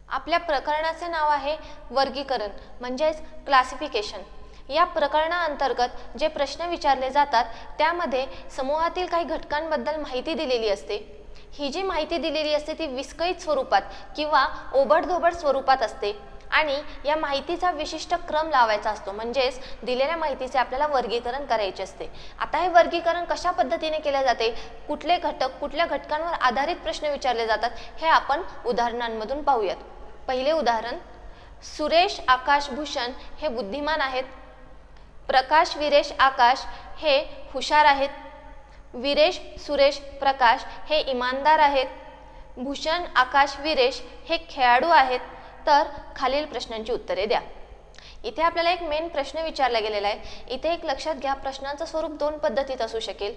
आपल्या प्रकरणाचे नाव आहे वर्गीकरण म्हणजेच क्लासिफिकेशन। या प्रकरणाअंतर्गत जे प्रश्न विचारले जातात त्यामध्ये समूहातील काही घटकांबद्दल माहिती दिलेली असते। ही जी माहिती दिलेली असते ती विस्कळीत स्वरूपात किंवा ओबडधोबड स्वरूपात असते आणि या माहितीचा विशिष्ट क्रम लावायचा असतो, म्हणजेच दिलेल्या माहितीचे आपल्याला वर्गीकरण करायचे असते। आता हे वर्गीकरण कशा पद्धतीने केले जाते, कुठले घटक कुठल्या घटकांवर आधारित प्रश्न विचारले जातात हे आपण उदाहरणांमधून पाहूयात। पहिले उदाहरण, सुरेश आकाश भूषण हे बुद्धिमान आहेत, प्रकाश विरेश आकाश हे हुशार आहेत, विरेश सुरेश प्रकाश हे इमानदार आहेत, भूषण आकाश विरेश हे खेळाडू आहेत। तर खालील प्रश्नांची उत्तरे द्या। इथे आपल्याला एक मेन प्रश्न विचारला गेलेला आहे। इथे एक लक्षात घ्या, प्रश्नांचं स्वरूप दोन पद्धतीत असू शकेल,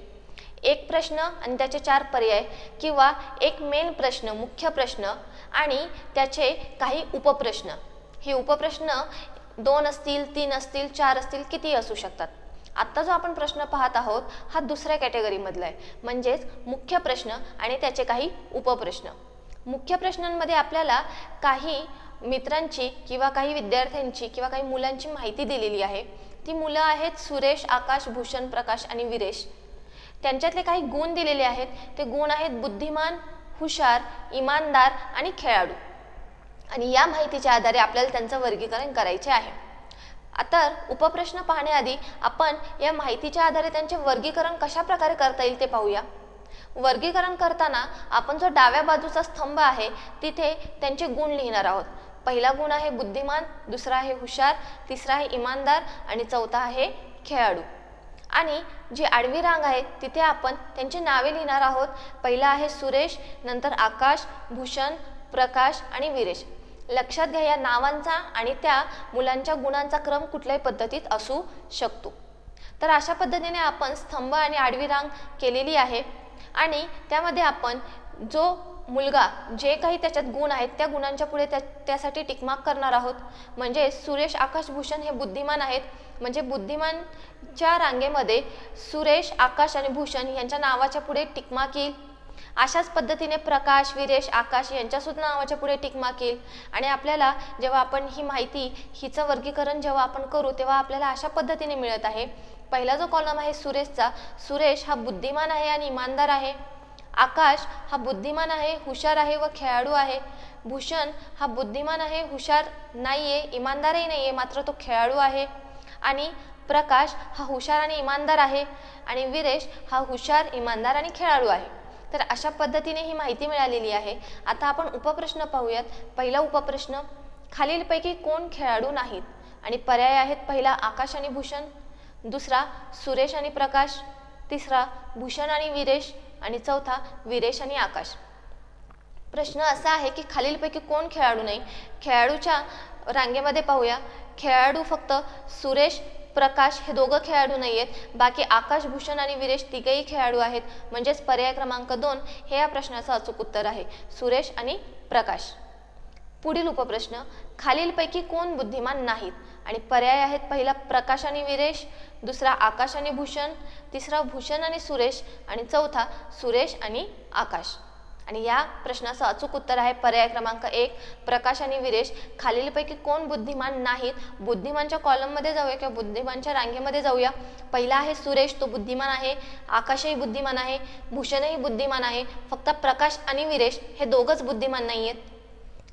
एक प्रश्न आणि त्याचे 4 पर्याय किंवा एक मेन प्रश्न मुख्य प्रश्न आणि त्याचे काही उपप्रश्न। हे उपप्रश्न 2 असतील, 3 असतील, 4 असतील, किती असू शकतात। आता जो आपण प्रश्न पाहत आहोत हा दुसऱ्या कॅटेगरी मधला आहे, म्हणजेच मुख्य प्रश्न आणि त्याचे काही उपप्रश्न। मुख्य प्रश्नांमध्ये आपल्याला काही मित्रांची किंवा काही विद्यार्थ्यांची किंवा काही मुलांची माहिती दिलेली आहे। ती मुलं आहेत सुरेश आकाश भूषण प्रकाश आणि विरेश। त्यांच्यातले काही गुण दिलेले आहेत, ते गुण आहेत बुद्धिमान, हुशार, इमानदार आणि खेळाडू, आणि या माहितीच्या आधारे आपल्याला त्यांचं वर्गीकरण करायचे आहे। आता उपप्रश्न पाहण्याआधी आपण या माहितीच्या आधारे त्यांचे वर्गीकरण कशा प्रकारे करता येईल ते पाहूया। वर्गीकरण करताना आपण जो डाव्या बाजूचा स्तंभ आहे तिथे त्यांचे गुण लिहिणार आहोत। पहिला गुण आहे बुद्धिमान, दुसरा आहे हुशार, तिसरा आहे इमानदार आणि चौथा आहे खेळाडू। आणि जी आडवी रांग आहे तिथे आपण त्यांची नावे लिहिणार आहोत। पहिला आहे सुरेश, नंतर आकाश, भूषण, प्रकाश आणि विरेश। लक्षात घ्या, या नावांचा आणि त्या मुलांच्या गुणांचा क्रम कुठल्याही पद्धतीत असू शकतो। तर अशा पद्धतीने आपण स्तंभ आणि आडवी रांग केलेली आहे आणि त्यामध्ये आपण जो मुलगा जे काही त्याच्यात गुण आहेत त्या गुणांच्या पुढे त्यासाठी टिक मार्क करणार आहोत। म्हणजे सुरेश आकाश भूषण हे बुद्धिमान आहेत, म्हणजे बुद्धिमानच्या रांगेमध्ये सुरेश आकाश आणि भूषण यांच्या नावाच्या पुढे टिक मार्क येईल। अशाच पद्धतीने प्रकाश विरेश आकाश यांच्या सुद्धा नावाच्या पुढे टिक मार्क येईल। आणि आपल्याला जेव्हा आपण ही माहिती हिचं वर्गीकरण जेव्हा आपण करू तेव्हा आपल्याला अशा पद्धतीने मिळत आहे। पहिला जो कॉलम आहे सुरेशचा, सुरेश हा बुद्धिमान आहे आणि इमानदार आहे, आकाश हा बुद्धिमान आहे, हुशार आहे व खेळाडू आहे, भूषण हा बुद्धिमान आहे, हुशार नाहीये, इमानदारही नाहीये, मात्र तो खेळाडू आहे, आणि प्रकाश हा हुशार आणि इमानदार आहे, आणि विरेश हा हुशार इमानदार आणि खेळाडू आहे। तर अशा पद्धतीने ही माहिती मिळालेली आहे। आता आपण उपप्रश्न पाहूयात। पहिला उपप्रश्न, खालीलपैकी कोण खेळाडू नाहीत, आणि पर्याय आहेत, पहिला आकाश आणि भूषण, दुसरा सुरेश आणि प्रकाश, तिसरा भूषण आणि विरेश आणि चौथा विरेश आणि आकाश। प्रश्न असा आहे की खालीलपैकी कोण खेळाडू नाही। खेळाडूच्या रांगेमध्ये पाहूया, खेळाडू फक्त सुरेश प्रकाश हे दोघं खेळाडू नाही आहेत, बाकी आकाश भूषण आणि विरेश तिघेही खेळाडू आहेत, म्हणजेच पर्याय क्रमांक 2 हे या प्रश्नाचं अचूक उत्तर आहे, सुरेश आणि प्रकाश। पुढील उपप्रश्न, खालीलपैकी कोण बुद्धिमान नाहीत, आणि पर्याय आहेत, पहिला प्रकाश आणि विरेश, दुसरा आकाश आणि भूषण, तिसरा भूषण आणि सुरेश आणि चौथा सुरेश आणि आकाश। आणि या प्रश्नाचं अचूक उत्तर आहे पर्याय क्रमांक 1 प्रकाश आणि विरेश। खालीलपैकी कोण बुद्धिमान नाहीत, बुद्धिमानच्या कॉलममध्ये जाऊया किंवा बुद्धिमानच्या रांगेमध्ये जाऊया। पहिला आहे सुरेश, तो बुद्धिमान आहे, आकाशही बुद्धिमान आहे, भूषणही बुद्धिमान आहे, फक्त प्रकाश आणि विरेश हे दोघंच बुद्धिमान नाही आहेत,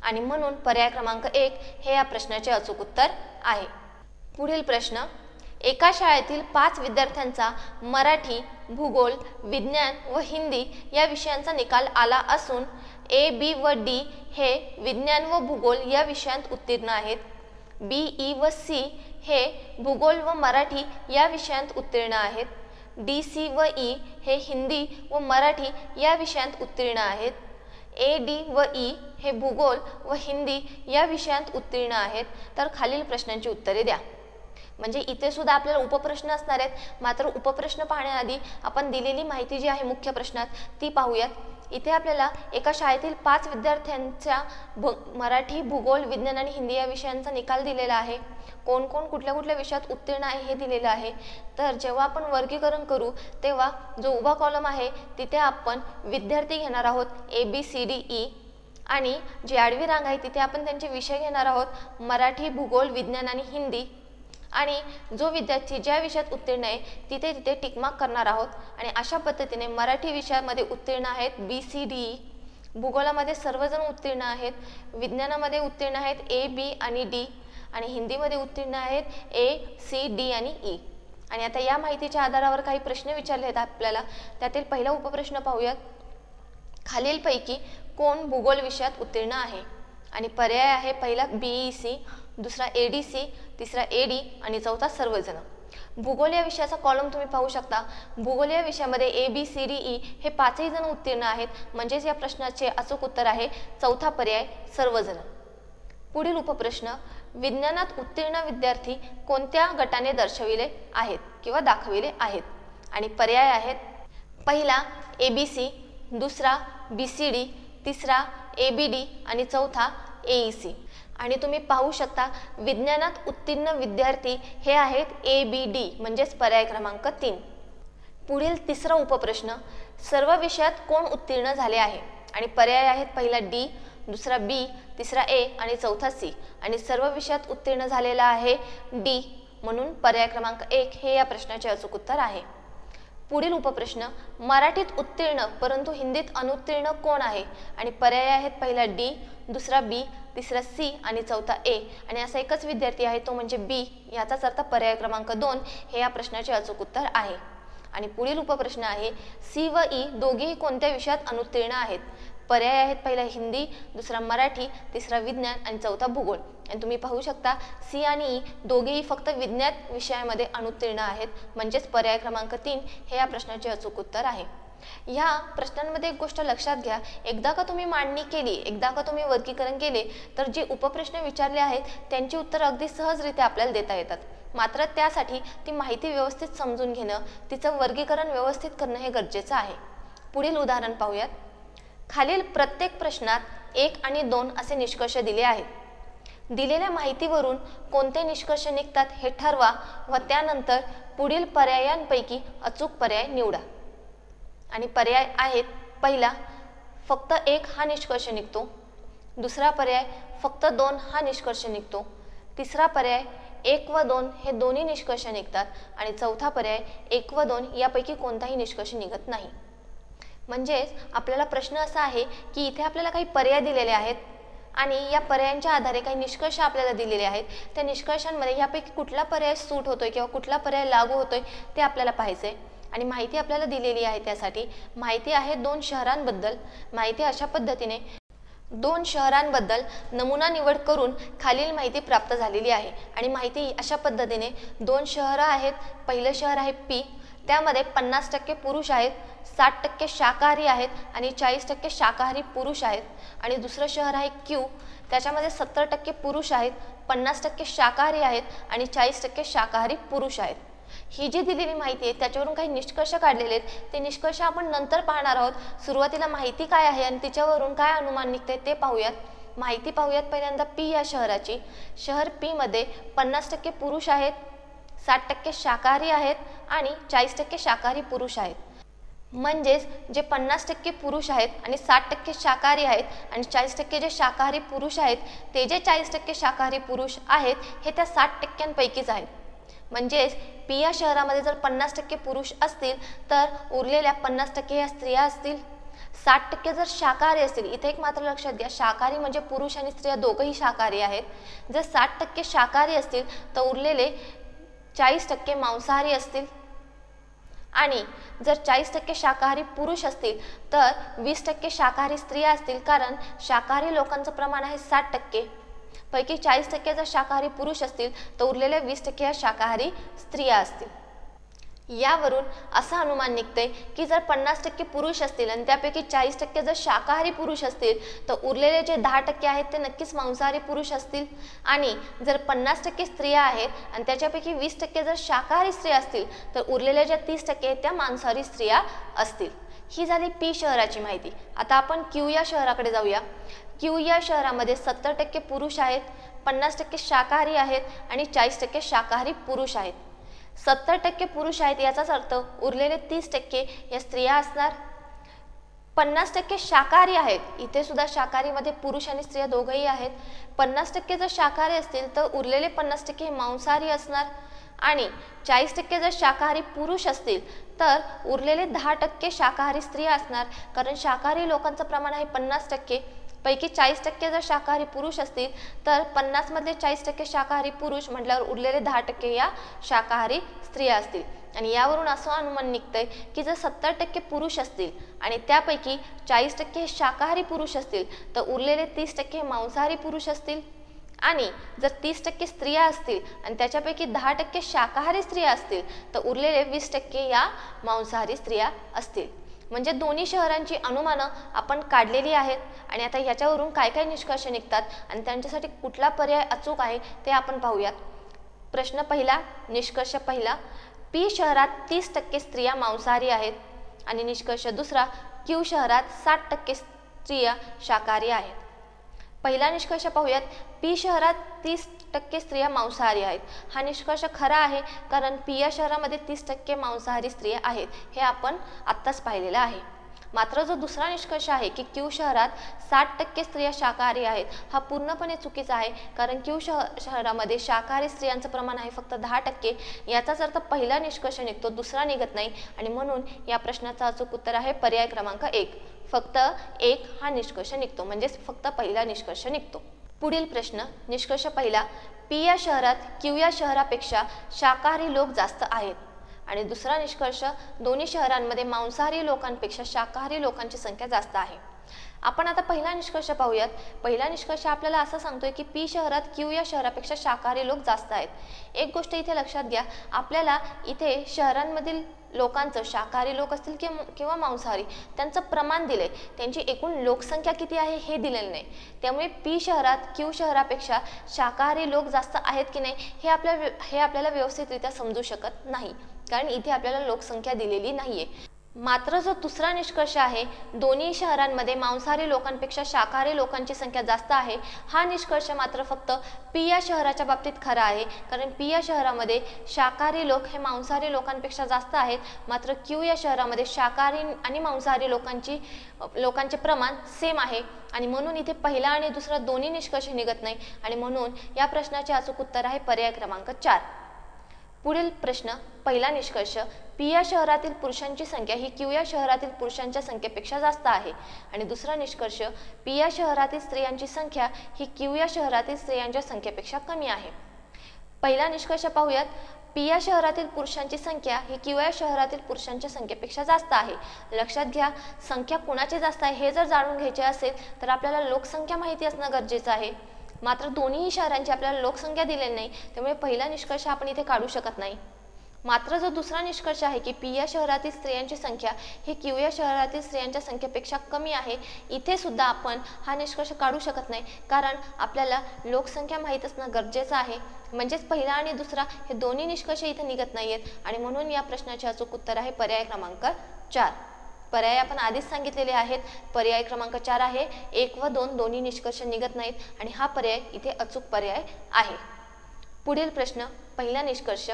आणि म्हणून पर्याय क्रमांक 1 हे या प्रश्नाचे अचूक उत्तर आहे। पुढील प्रश्न, एका शाळेतील 5 विद्यार्थ्यांचा मराठी, भूगोल, विज्ञान व हिंदी या विषयांचा निकाल आला असून ए, बी व डी हे विज्ञान व भूगोल या विषयांत उत्तीर्ण आहेत, बी, ई व सी हे भूगोल व मराठी या विषयांत उत्तीर्ण आहेत, डी, सी व ई हे हिंदी व मराठी या विषयांत उत्तीर्ण आहेत, ए, डी व ई हे भूगोल व हिंदी या विषयांत उत्तीर्ण आहेत। तर खालील प्रश्नांची उत्तरे द्या। म्हणजे इथे सुद्धा आपल्याला उपप्रश्न असणार आहेत, मात्र उपप्रश्न पाहण्याआधी आपण दिलेली माहिती जी आहे मुख्य प्रश्नात ती पाहूयात। इथे आपल्याला एका शाळेतील 5 विद्यार्थ्यांच्या मराठी, भूगोल, विज्ञान आणि हिंदी या विषयांचा निकाल दिलेला आहे, कोण कोण कुठल्या कुठल्या विषयात उत्तीर्ण आहे हे दिलेलं आहे। तर जेव्हा आपण वर्गीकरण करू तेव्हा जो उभा कॉलम आहे तिथे आपण विद्यार्थी घेणार आहोत, ए, बी, सी, डी, ई, आणि जी आडवी रांग आहे तिथे आपण त्यांचे विषय घेणार आहोत, मराठी, भूगोल, विज्ञान आणि हिंदी. आणि जो विद्यार्थी ज्या विषयात उत्तीर्ण आहे तिथे तिथे टिकमार्क करणार आहोत. आणि अशा पद्धतीने मराठी विषयामध्ये उत्तीर्ण आहेत BCDE, भूगोलामध्ये सर्वजण उत्तीर्ण आहेत, विज्ञानामध्ये उत्तीर्ण आहेत AB आणि D, आणि हिंदीमध्ये उत्तीर्ण आहेत ACD आणि E. आणि आता या माहितीच्या आधारावर काही प्रश्न विचारले आहेत आपल्याला. त्यातील पहिला उपप्रश्न पाहूयात. खालीलपैकी कोण भूगोल विषयात उत्तीर्ण आहे? आणि पर्याय आहे पहिला BEC, दुसरा ADC, तिसरा AD आणि चौथा सर्वजण. भूगोल या विषयाचा कॉलम तुम्ही पाहू शकता. भूगोल या विषयामध्ये ABCDE हे पाचही जण उत्तीर्ण आहेत, म्हणजेच या प्रश्नाचे अचूक उत्तर आहे चौथा पर्याय सर्वजण. पुढील उपप्रश्न. विज्ञानात उत्तीर्ण विद्यार्थी कोणत्या गटाने दर्शविले आहेत किंवा दाखविले आहेत? आणि पर्याय आहेत पहिला ABC, दुसरा BCD, तिसरा ABD आणि चौथा AEC. आणि तुम्ही पाहू शकता विज्ञानात उत्तीर्ण विद्यार्थी हे आहेत ABD म्हणजेच पर्याय क्रमांक 3. पुढील तिसरा उपप्रश्न. सर्व विषयात कोण उत्तीर्ण झाले आहे? आणि पर्याय आहेत पहिला D, दुसरा B, तिसरा A आणि चौथा C. आणि सर्व विषयात उत्तीर्ण झालेला आहे D, म्हणून पर्याय क्रमांक 1 हे या प्रश्नाचे अचूक उत्तर आहे. पुढील उपप्रश्न. मराठीत उत्तीर्ण परंतु हिंदीत अनुत्तीर्ण कोण आहे? आणि पर्याय आहेत पहिला D, दुसरा B, तिसरा C आणि चौथा A. आणि असा एकच विद्यार्थी आहे, तो म्हणजे B. याचाच अर्थ पर्याय क्रमांक 2 हे या प्रश्नाचे अचूक उत्तर आहे. आणि पुढील उपप्रश्न आहे. C व E दोघेही कोणत्या विषयात अनुत्तीर्ण आहेत? पर्याय आहेत पहिला हिंदी, दुसरा मराठी, तिसरा विज्ञान आणि चौथा भूगोल. आणि तुम्ही पाहू शकता C आणि E दोघेही फक्त विज्ञान विषयामध्ये अनुत्तीर्ण आहेत, म्हणजेच पर्याय क्रमांक 3 हे या प्रश्नाचे अचूक उत्तर आहे. ह्या प्रश्नांमध्ये एक गोष्ट लक्षात घ्या. एकदा का तुम्ही मांडणी केली, एकदा का तुम्ही वर्गीकरण केले, तर जे उपप्रश्न विचारले आहेत त्यांची उत्तर अगदी सहजरित्या आपल्याला देता येतात. मात्र त्यासाठी ती माहिती व्यवस्थित समजून घेणं, तिचं वर्गीकरण व्यवस्थित करणं हे गरजेचं आहे. पुढील उदाहरण पाहूयात. खालील प्रत्येक प्रश्नात 1 आणि 2 असे निष्कर्ष दिले आहेत. दिलेल्या माहितीवरून कोणते निष्कर्ष निघतात हे ठरवा व त्यानंतर पुढील पर्यायांपैकी अचूक पर्याय निवडा. आणि पर्याय आहेत पहिला फक्त 1 हा निष्कर्ष निघतो, दुसरा पर्याय फक्त 2 हा निष्कर्ष निघतो, तिसरा पर्याय 1 व 2 हे दोन्ही निष्कर्ष निघतात आणि चौथा पर्याय 1 व 2 यापैकी कोणताही निष्कर्ष निघत नाही. म्हणजेच आपल्याला प्रश्न असा आहे की इथे आपल्याला काही पर्याय दिलेले आहेत आणि या पर्यायांच्या आधारे काही निष्कर्ष आपल्याला दिलेले आहेत. त्या निष्कर्षांमध्ये यापैकी कुठला पर्याय सूट होतोय किंवा कुठला पर्याय लागू होतोय ते आपल्याला पाहायचंय. आणि माहिती आपल्याला दिलेली आहे. त्यासाठी माहिती आहे 2 शहरांबद्दल. माहिती अशा पद्धतीने 2 शहरांबद्दल नमुना निवड करून खालील माहिती प्राप्त झालेली आहे. आणि माहिती अशा पद्धतीने 2 शहरं आहेत. पहिलं शहर आहे P, त्यामध्ये 50% पुरुष आहेत, 60% शाकाहारी आहेत आणि 40% शाकाहारी पुरुष आहेत. आणि दुसरं शहर आहे Q, त्याच्यामध्ये 70% पुरुष आहेत, 50% शाकाहारी आहेत आणि 40% शाकाहारी पुरुष आहेत. ही जी दिलेली माहिती आहे त्याच्यावरून काही निष्कर्ष काढलेले आहेत. ते निष्कर्ष आपण नंतर पाहणार आहोत. सुरुवातीला माहिती काय आहे आणि तिच्यावरून काय अनुमान निघते ते पाहूयात. माहिती पाहूयात पहिल्यांदा P या शहराची. शहर P मध्ये 50% पुरुष आहेत, 60% शाकाहारी आहेत आणि 40% शाकाहारी पुरुष आहेत. म्हणजेच जे 50% पुरुष आहेत आणि 60% शाकाहारी आहेत आणि 40% जे शाकाहारी पुरुष आहेत, ते जे 40% शाकाहारी पुरुष आहेत हे त्या 60%पैकीच आहेत. म्हणजेच P या शहरामध्ये जर 50% पुरुष असतील तर उरलेल्या 50% या स्त्रिया असतील. 60% जर शाकाहारी असतील, इथे एक मात्र लक्षात घ्या, शाकाहारी म्हणजे पुरुष आणि स्त्रिया दोघंही शाकाहारी आहेत. जर 60% शाकाहारी असतील तर उरलेले 40% मांसाहारी असतील. आणि जर 40% शाकाहारी पुरुष असतील तर 20% शाकाहारी स्त्रिया असतील, कारण शाकाहारी लोकांचं प्रमाण आहे 60%. पैकी 40% जर शाकाहारी पुरुष असतील तर उरलेल्या 20% या शाकाहारी स्त्रिया असतील. यावरून असं अनुमान निघते की जर 50% पुरुष असतील आणि त्यापैकी 40% जर शाकाहारी पुरुष असतील तर उरलेले जे 10% आहेत ते नक्कीच मांसाहारी पुरुष असतील. आणि जर 50% स्त्रिया आहेत आणि त्याच्यापैकी 20% जर शाकाहारी स्त्रिया असतील तर उरलेल्या ज्या 30% आहेत त्या मांसाहारी स्त्रिया असतील. ही झाली P शहराची माहिती. आता आपण Q या शहराकडे जाऊया. Q या शहरामध्ये 70% पुरुष आहेत, 50% शाकाहारी आहेत आणि 40% शाकाहारी पुरुष आहेत. 70% पुरुष आहेत याचाच अर्थ उरलेले 30% या स्त्रिया असणार. 50% शाकाहारी आहेत, इथे सुद्धा शाकाहारीमध्ये पुरुष आणि स्त्रिया दोघंही आहेत. 50% जर शाकाहारी असतील तर उरलेले 50% हे मांसाहारी असणार आणि 40% जर शाकाहारी पुरुष असतील तर उरलेले 10% शाकाहारी स्त्रिया असणार. कारण शाकाहारी लोकांचं प्रमाण आहे 50%, पैकी 40% जर शाकाहारी पुरुष असतील तर 50 मधले 40% शाकाहारी पुरुष म्हटल्यावर उरलेले 10% या शाकाहारी स्त्रिया असतील. आणि यावरून असं अनुमान निघतंय की जर 70% पुरुष असतील आणि त्यापैकी 40% शाकाहारी पुरुष असतील तर उरलेले 30% मांसाहारी पुरुष असतील. आणि जर 30% स्त्रिया असतील आणि त्याच्यापैकी 10% शाकाहारी स्त्रिया असतील तर उरलेले 20% या मांसाहारी स्त्रिया असतील. म्हणजे दोन्ही शहरांची अनुमानं आपण काढलेली आहेत आणि आता ह्याच्यावरून काय काय निष्कर्ष निघतात आणि त्यांच्यासाठी कुठला पर्याय अचूक आहे ते आपण पाहूयात. प्रश्न पहिला, निष्कर्ष पहिला, पी शहरात 30% स्त्रिया मांसाहारी आहेत. आणि निष्कर्ष दुसरा, क्यू शहरात 60% स्त्रिया शाकाहारी आहेत. पहिला निष्कर्ष पाहूयात. पी शहरात 30% स्त्रिया मांसाहारी आहेत. हा निष्कर्ष खरा आहे कारण पी या शहरामध्ये 30% मांसाहारी स्त्रिया आहेत हे आपण आत्ताच पाहिलेलं आहे. मात्र जो दुसरा निष्कर्ष आहे की क्यू शहरात 60% स्त्रिया शाकाहारी आहेत हा पूर्णपणे चुकीचा आहे. कारण क्यू शहरामध्ये शाकाहारी स्त्रियांचं प्रमाण आहे फक्त 10%. याचाच अर्थ पहिला निष्कर्ष निघतो, दुसरा निघत नाही आणि म्हणून या प्रश्नाचं अचूक उत्तर आहे पर्याय क्रमांक 1. फक्त 1 हा निष्कर्ष निघतो, म्हणजेच फक्त पहिला निष्कर्ष निघतो. पुढील प्रश्न, निष्कर्ष पहिला, पी या शहरात क्यू या शहरापेक्षा शाकाहारी लोक जास्त आहेत. आणि दुसरा निष्कर्ष, दोन्ही शहरांमध्ये मांसाहारी लोकांपेक्षा शाकाहारी लोकांची संख्या जास्त आहे. आपण आता पहिला निष्कर्ष पाहूयात. पहिला निष्कर्ष आपल्याला असं सांगतोय की पी शहरात क्यू या शहरापेक्षा शाकाहारी लोक जास्त आहेत. एक गोष्ट इथे लक्षात घ्या, आपल्याला इथे शहरांमधील लोकांचं, शाकाहारी लोक असतील किंवा मांसाहारी, त्यांचं प्रमाण दिले, त्यांची एकूण लोकसंख्या किती आहे हे दिलेलं नाही. त्यामुळे पी शहरात क्यू शहरापेक्षा शाकाहारी लोक जास्त आहेत की नाही हे आपल्याला व्यवस्थितरित्या समजू शकत नाही, कारण इथे आपल्याला लोकसंख्या दिलेली नाहीये. मात्र जो दुसरा निष्कर्ष आहे, दोन्ही शहरांमध्ये मांसाहारी लोकांपेक्षा शाकाहारी लोकांची संख्या जास्त आहे, हा निष्कर्ष मात्र फक्त पी या शहराच्या बाबतीत खरा आहे. कारण पी या शहरामध्ये शाकाहारी लोक हे मांसाहारी लोकांपेक्षा जास्त आहेत, मात्र क्यू या शहरामध्ये शाकाहारी आणि मांसाहारी लोकांचे प्रमाण सेम आहे आणि म्हणून इथे पहिला आणि दुसरा दोन्ही निष्कर्ष निघत नाही आणि म्हणून या प्रश्नाचे अचूक उत्तर आहे पर्याय क्रमांक 4. पुढील प्रश्न, पहिला निष्कर्ष, पी या शहरातील पुरुषांची संख्या ही क्यू या शहरातील पुरुषांच्या संख्येपेक्षा जास्त आहे. आणि दुसरा निष्कर्ष, पी या शहरातील स्त्रियांची संख्या ही क्यू या शहरातील स्त्रियांच्या संख्येपेक्षा कमी आहे. पहिला निष्कर्ष पाहूयात. पी या शहरातील पुरुषांची संख्या ही क्यू या शहरातील पुरुषांच्या संख्येपेक्षा जास्त आहे. लक्षात घ्या, संख्या कुणाची जास्त आहे हे जर जाणून घ्यायचे असेल तर आपल्याला लोकसंख्या माहिती असणं गरजेचं आहे. मात्र दोन्ही शहरांची आपल्याला लोकसंख्या दिलेली नाही, त्यामुळे पहिला निष्कर्ष आपण इथे काढू शकत नाही. मात्र जो दुसरा निष्कर्ष आहे की पी या शहरातील स्त्रियांची संख्या ही क्यू या शहरातील स्त्रियांच्या संख्येपेक्षा कमी आहे, इथे सुद्धा आपण हा निष्कर्ष काढू शकत नाही, कारण आपल्याला लोकसंख्या माहीत असणं गरजेचं आहे. म्हणजेच पहिला आणि दुसरा हे दोन्ही निष्कर्ष इथे निघत नाहीयेत आणि म्हणून या प्रश्नाचे अचूक उत्तर आहे पर्याय क्रमांक 4. पर्याय आपण आधीच सांगितलेले आहेत. पर्याय क्रमांक 4 आहे. 1 व 2 दोन्ही निष्कर्ष निघत नाहीत आणि हा पर्याय इथे अचूक पर्याय आहे. पुढील प्रश्न, पहिला निष्कर्ष,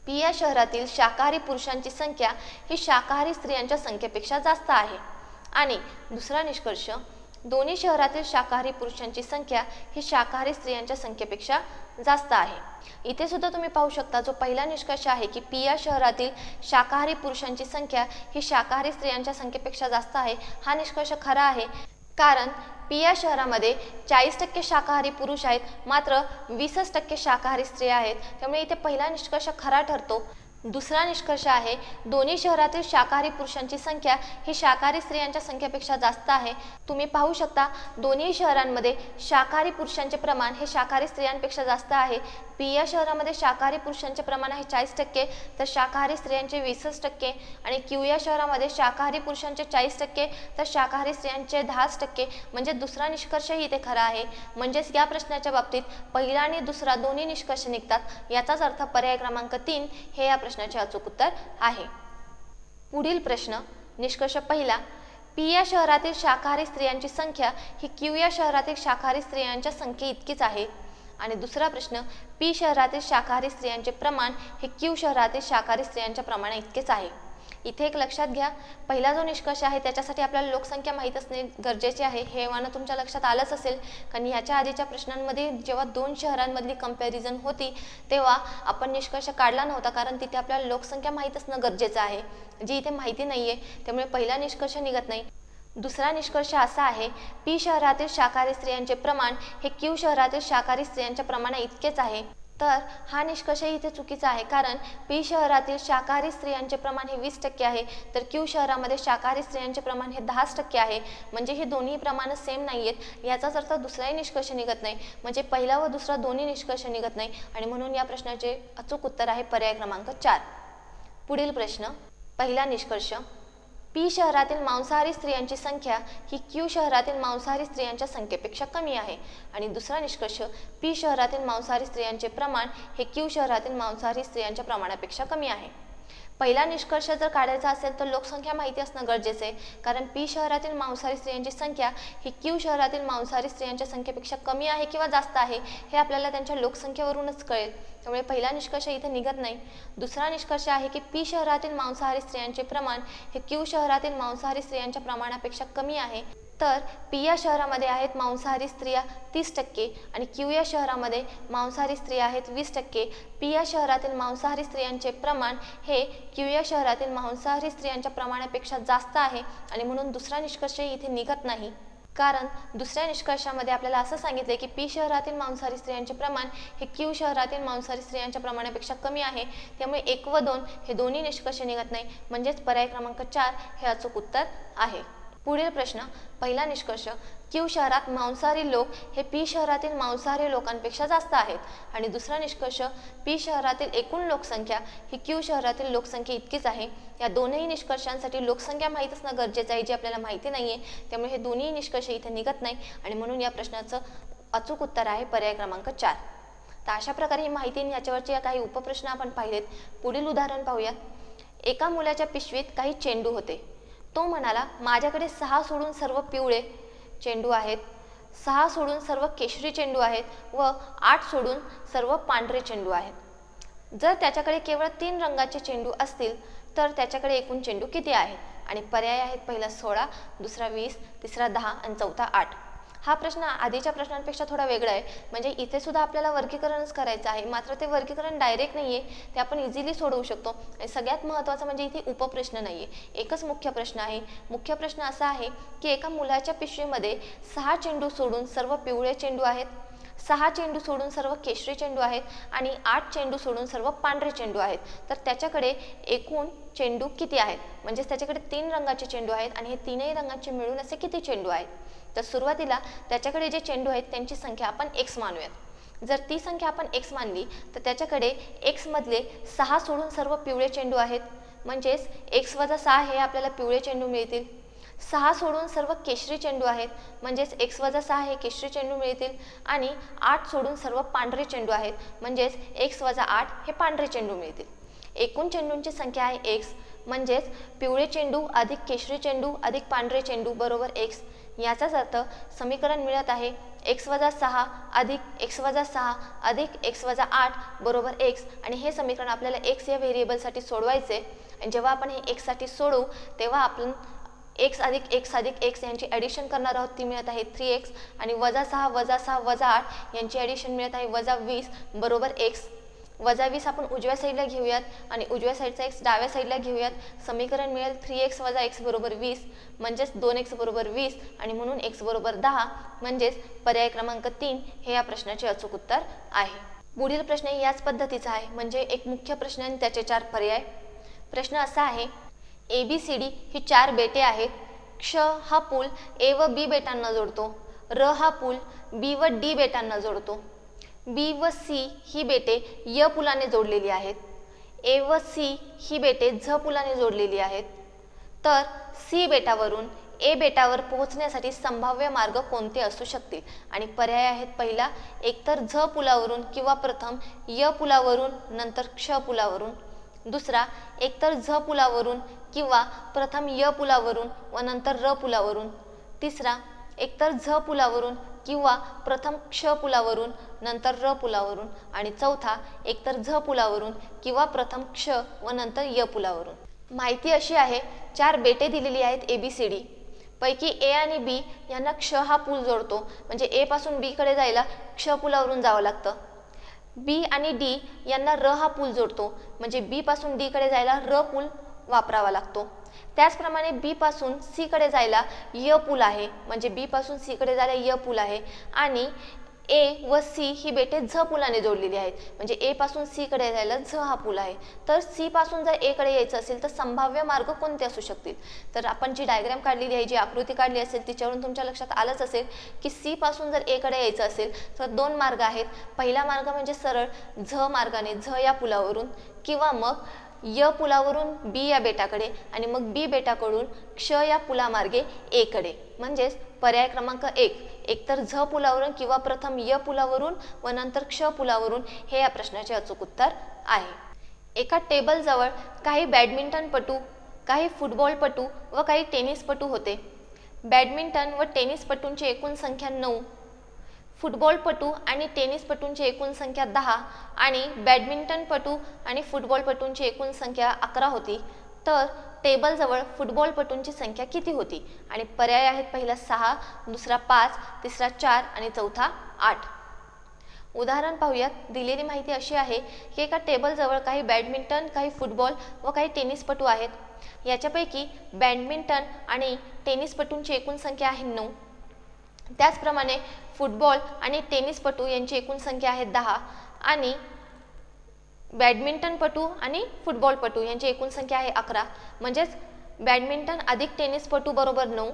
पी या शहरातील शाकाहारी पुरुषांची संख्या ही शाकाहारी स्त्रियांच्या संख्येपेक्षा जास्त आहे. आणि दुसरा निष्कर्ष, दोन्ही शहरातील शाकाहारी पुरुषांची संख्या ही शाकाहारी स्त्रियांच्या संख्येपेक्षा जास्त आहे. इथे सुद्धा तुम्ही पाहू शकता, जो पहिला निष्कर्ष आहे की पी या शहरातील शाकाहारी पुरुषांची संख्या ही शाकाहारी स्त्रियांच्या संख्येपेक्षा जास्त आहे, हा निष्कर्ष खरा आहे. कारण पी या शहरामध्ये 40% शाकाहारी पुरुष आहेत, मात्र 20% शाकाहारी स्त्रिया आहेत, त्यामुळे इथे पहिला निष्कर्ष खरा ठरतो. दुसरा निष्कर्ष आहे, दोन्ही शहरातील शाकाहारी पुरुषांची संख्या ही शाकाहारी स्त्रियांच्या संख्येपेक्षा जास्त आहे. तुम्ही पाहू शकता, दोन्ही शहरांमध्ये शाकाहारी पुरुषांचे प्रमाण हे शाकाहारी स्त्रियांपेक्षा जास्त आहे. पी या शहरामध्ये शाकाहारी पुरुषांचे प्रमाण आहे 40%, तर शाकाहारी स्त्रियांचे 20% आणि क्यू या शहरामध्ये शाकाहारी पुरुषांचे 40% तर शाकाहारी स्त्रियांचे 10%. म्हणजे दुसरा निष्कर्षही इथे खरा आहे. म्हणजेच या प्रश्नाच्या बाबतीत पहिला आणि दुसरा दोन्ही निष्कर्ष निघतात. याचाच अर्थ पर्याय क्रमांक 3 हे या प्रश्नाचे अचूक उत्तर आहे. पुढील प्रश्न, निष्कर्ष पहिला, पी या शहरातील शाकाहारी स्त्रियांची संख्या ही क्यू या शहरातील शाकाहारी स्त्रियांच्या संख्ये इतकीच आहे. आणि दुसरा प्रश्न, पी शहरातील शाकाहारी स्त्रियांचे प्रमाण हे क्यू शहरातील शाकाहारी स्त्रियांच्या प्रमाणा इतकेच आहे. इथे एक लक्षात घ्या, पहिला जो निष्कर्ष आहे त्याच्यासाठी आपल्याला लोकसंख्या माहीत असणे गरजेचे आहे. हे मानं तुमच्या लक्षात आलंच असेल, कारण ह्याच्या आधीच्या प्रश्नांमध्ये जेव्हा 2 शहरांमधली कंपॅरिझन होती तेव्हा आपण निष्कर्ष काढला नव्हता, कारण तिथे आपल्याला लोकसंख्या माहीत असणं गरजेचं आहे, जी इथे माहिती नाही आहे, त्यामुळे पहिला निष्कर्ष निघत नाही. दुसरा निष्कर्ष असा आहे, पी शहरातील शाकाहारी स्त्रियांचे प्रमाण हे क्यू शहरातील शाकाहारी स्त्रियांच्या प्रमाणा इतकेच आहे. तर हा निष्कर्ष इथे चुकीचा आहे, कारण पी शहरातील शाकाहारी स्त्रियांचे प्रमाण हे 20% आहे, तर क्यू शहरामध्ये शाकाहारी स्त्रियांचे प्रमाण हे 10% आहे. म्हणजे हे दोन्ही प्रमाण सेम नाही आहेत. याचाच अर्थ दुसराही निष्कर्ष निघत नाही, म्हणजे पहिला व दुसरा दोन्ही निष्कर्ष निघत नाही, आणि म्हणून या प्रश्नाचे अचूक उत्तर आहे पर्याय क्रमांक 4. पुढील प्रश्न, पहिला निष्कर्ष, पी शहरातील मांसाहारी स्त्रियांची संख्या ही क्यू शहरातील मांसाहारी स्त्रियांच्या संख्येपेक्षा कमी आहे. आणि दुसरा निष्कर्ष, पी शहरातील मांसाहारी स्त्रियांचे प्रमाण हे क्यू शहरातील मांसाहारी स्त्रियांच्या प्रमाणापेक्षा कमी आहे. पहिला निष्कर्ष जर काढायचा असेल तर लोकसंख्या माहिती असणं गरजेचं आहे, कारण पी शहरातील मांसाहारी स्त्रियांची संख्या ही क्यू शहरातील मांसाहारी स्त्रियांच्या संख्येपेक्षा कमी आहे किंवा जास्त आहे हे आपल्याला त्यांच्या लोकसंख्येवरूनच कळेल, त्यामुळे पहिला निष्कर्ष इथे निघत नाही. दुसरा निष्कर्ष आहे की पी शहरातील मांसाहारी स्त्रियांचे प्रमाण हे क्यू शहरातील मांसाहारी स्त्रियांच्या प्रमाणापेक्षा कमी आहे. तर पी या शहरामध्ये आहेत मांसाहारी स्त्रिया 30% आणि क्यू या शहरामध्ये मांसाहारी स्त्रिया आहेत 20%. पी या शहरातील मांसाहारी स्त्रियांचे प्रमाण हे क्यू या शहरातील मांसाहारी स्त्रियांच्या प्रमाणापेक्षा जास्त आहे, आणि म्हणून दुसरा निष्कर्ष इथे निघत नाही. कारण दुसऱ्या निष्कर्षामध्ये आपल्याला असं सांगितले की पी शहरातील मांसाहारी स्त्रियांचे प्रमाण हे क्यू शहरातील मांसाहारी स्त्रियांच्या प्रमाणापेक्षा कमी आहे, त्यामुळे 1 व 2 हे दोन्ही निष्कर्ष निघत नाही, म्हणजेच पर्याय क्रमांक 4 हे अचूक उत्तर आहे. पुढील प्रश्न, पहिला निष्कर्ष, क्यू शहरात मांसाहारी लोक हे पी शहरातील मांसाहारी लोकांपेक्षा जास्त आहेत. आणि दुसरा निष्कर्ष, पी शहरातील एकूण लोकसंख्या ही क्यू शहरातील लोकसंख्या इतकीच आहे. या दोनही निष्कर्षांसाठी लोकसंख्या माहीत असणं गरजेचं आहे, जी आपल्याला माहिती नाही आहे, त्यामुळे हे दोन्ही निष्कर्ष इथे निघत नाही, आणि म्हणून या प्रश्नाचं अचूक उत्तर आहे पर्याय क्रमांक 4. तर अशा प्रकारे ही माहिती आणि याच्यावरचे काही उपप्रश्न आपण पाहिलेत. पुढील उदाहरण पाहूयात. एका मुलाच्या पिशवीत काही चेंडू होते. तो म्हणाला, माझ्याकडे 6 सोडून सर्व पिवळे चेंडू आहेत, 6 सोडून सर्व केशरी चेंडू आहेत व 8 सोडून सर्व पांढरे चेंडू आहेत. जर त्याच्याकडे केवळ 3 रंगाचे चेंडू असतील तर त्याच्याकडे एकूण चेंडू किती आहेत? आणि पर्याय आहेत, पहिला 16, दुसरा 20, तिसरा 10 आणि चौथा 8. हा प्रश्न आधीच्या प्रश्नांपेक्षा थोडा वेगळा आहे, म्हणजे इथे सुद्धा आपल्याला वर्गीकरणच करायचं आहे, मात्र ते वर्गीकरण डायरेक्ट नाही आहे, ते आपण इझिली सोडवू शकतो. आणि सगळ्यात महत्त्वाचं म्हणजे इथे उपप्रश्न नाही आहे, एकच मुख्य प्रश्न आहे. मुख्य प्रश्न असा आहे की एका मुलाच्या पिशवीमध्ये 6 चेंडू सोडून सर्व पिवळे चेंडू आहेत, 6 चेंडू सोडून सर्व केशरी चेंडू आहेत आणि 8 चेंडू सोडून सर्व पांढरे चेंडू आहेत. तर त्याच्याकडे एकूण चेंडू किती आहेत? म्हणजेच त्याच्याकडे 3 रंगाचे चेंडू आहेत आणि हे 3ही रंगाचे मिळून असे किती चेंडू आहेत? तर सुरुवातीला त्याच्याकडे जे चेंडू आहेत त्यांची संख्या आपण x मानूयात. जर ती संख्या आपण x मानली तर त्याच्याकडे x मधले 6 सोडून सर्व पिवळे चेंडू आहेत, म्हणजेच x वजा 6 हे आपल्याला पिवळे चेंडू मिळतील. 6 सोडून सर्व केशरी चेंडू आहेत, म्हणजेच x वजा 6 हे केशरी चेंडू मिळतील. आणि 8 सोडून सर्व पांढरे चेंडू आहेत, म्हणजेच x वजा 8 हे पांढरे चेंडू मिळतील. एकूण चेंडूंची संख्या आहे x, म्हणजेच पिवळे चेंडू अधिक केशरी चेंडू अधिक पांढरे चेंडू बरोबर x. याचाच अर्थ समीकरण मिळत आहे x वजा 6 अधिक x वजा 6 अधिक x वजा 8 बरोबर x. आणि हे समीकरण आपल्याला x या व्हेरिएबलसाठी सोडवायचे, आणि जेव्हा आपण हे x साठी सोडवू तेव्हा आपण x अधिक x अधिक x यांची ॲडिशन करणार आहोत, ती मिळत आहे 3x. आणि वजा 6 वजा 6 वजा 8 यांची ॲडिशन मिळत आहे वजा 20 बरोबर x. वजा 20 आपण उजव्या साईडला घेऊयात आणि उजव्या साईडचा x डाव्या साईडला घेऊयात. समीकरण मिळेल 3x वजा x बरोबर 20, म्हणजेच 2x बरोबर 20 आणि म्हणून x बरोबर 10, म्हणजेच पर्याय क्रमांक 3 हे या प्रश्नाचे अचूक उत्तर आहे. पुढील प्रश्न याच पद्धतीचा आहे, म्हणजे एक मुख्य प्रश्न आणि त्याचे 4 पर्याय. प्रश्न असा आहे, ABCD ही 4 बेटे आहेत. क्ष हा पूल A व B बेटांना जोडतो. र हा पूल B व D बेटांना जोडतो. B व C ही बेटे य पुलाने जोडलेली आहेत. A व C ही बेटे झ पुलाने जोडलेली आहेत. तर C बेटावरून A बेटावर पोहोचण्यासाठी संभाव्य मार्ग कोणते असू शकतील? आणि पर्याय आहेत, पहिला एकतर झ पुलावरून किंवा प्रथम य पुलावरून नंतर क्ष पुलावरून. दुसरा एकतर झ पुलावरून किंवा प्रथम य पुलावरून व नंतर र पुलावरून. तिसरा एकतर झ पुलावरून किंवा प्रथम क्ष पुलावरून नंतर र पुलावरून. आणि चौथा एकतर झ पुलावरून किंवा प्रथम क्ष व नंतर य पुलावरून. माहिती अशी आहे, 4 बेटे दिलेली आहेत ABCD पैकी ए आणि बी यांना क्ष हा पूल जोडतो, म्हणजे ए पासून बी कडे जायला क्ष पुलावरून जावं लागतं. बी आणि डी यांना र हा पूल जोडतो, म्हणजे बी पासून डी कडे जायला र पूल वापरावा लागतो. त्याचप्रमाणे बी पासून सी कडे जायला य पूल आहे, म्हणजे बी पासून सी कडे जायला य पूल आहे. आणि ए व सी ही बेटे झ पुलाने जोडलेली आहेत, म्हणजे ए पासून सी कडे जायला झ हा पूल आहे. तर सी पासून जर ए कडे यायचं असेल तर संभाव्य मार्ग कोणते असू शकतील? तर आपण जी डायग्राम काढलेली आहे, जी आकृती काढली असेल, तिच्यावरून तुमच्या लक्षात आलंच असेल की सी पासून जर ए कडे यायचं असेल तर 2 मार्ग आहेत. पहिला मार्ग म्हणजे सरळ झ मार्गाने, झ या पुलावरून, किंवा मग य पुलावरून बी या बेटाकडे आणि मग बी बेटाकडून क्ष या पुलामार्गे ए कडे. म्हणजेच पर्याय क्रमांक 1 एकतर झ पुलावरून किंवा प्रथम य पुलावरून व नंतर क्ष पुलावरून हे या प्रश्नाचे अचूक उत्तर आहे. एका टेबलजवळ काही बॅडमिंटनपटू, काही फुटबॉलपटू व काही टेनिसपटू होते. बॅडमिंटन व टेनिसपटूंची एकूण संख्या 9, फुटबॉलपटू आणि टेनिसपटूंची एकूण संख्या 10 आणि बॅडमिंटनपटू आणि फुटबॉलपटूंची एकूण संख्या 11 होती. तर टेबलजवळ फुटबॉलपटूंची संख्या किती होती? आणि पर्याय आहेत, पहिला 6, दुसरा 5, तिसरा 4 आणि चौथा 8. उदाहरण पाहूयात. दिलेली माहिती अशी आहे की एका टेबलजवळ काही बॅडमिंटन, काही फुटबॉल व काही टेनिसपटू आहेत. याच्यापैकी बॅडमिंटन आणि टेनिसपटूंची एकूण संख्या आहे 9. त्याचप्रमाणे फुटबॉल आणि टेनिसपटू यांची एकूण संख्या आहे 10 आणि बॅडमिंटनपटू आणि फुटबॉलपटू यांची एकूण संख्या आहे 11. म्हणजेच बॅडमिंटन अधिक टेनिसपटू बरोबर 9,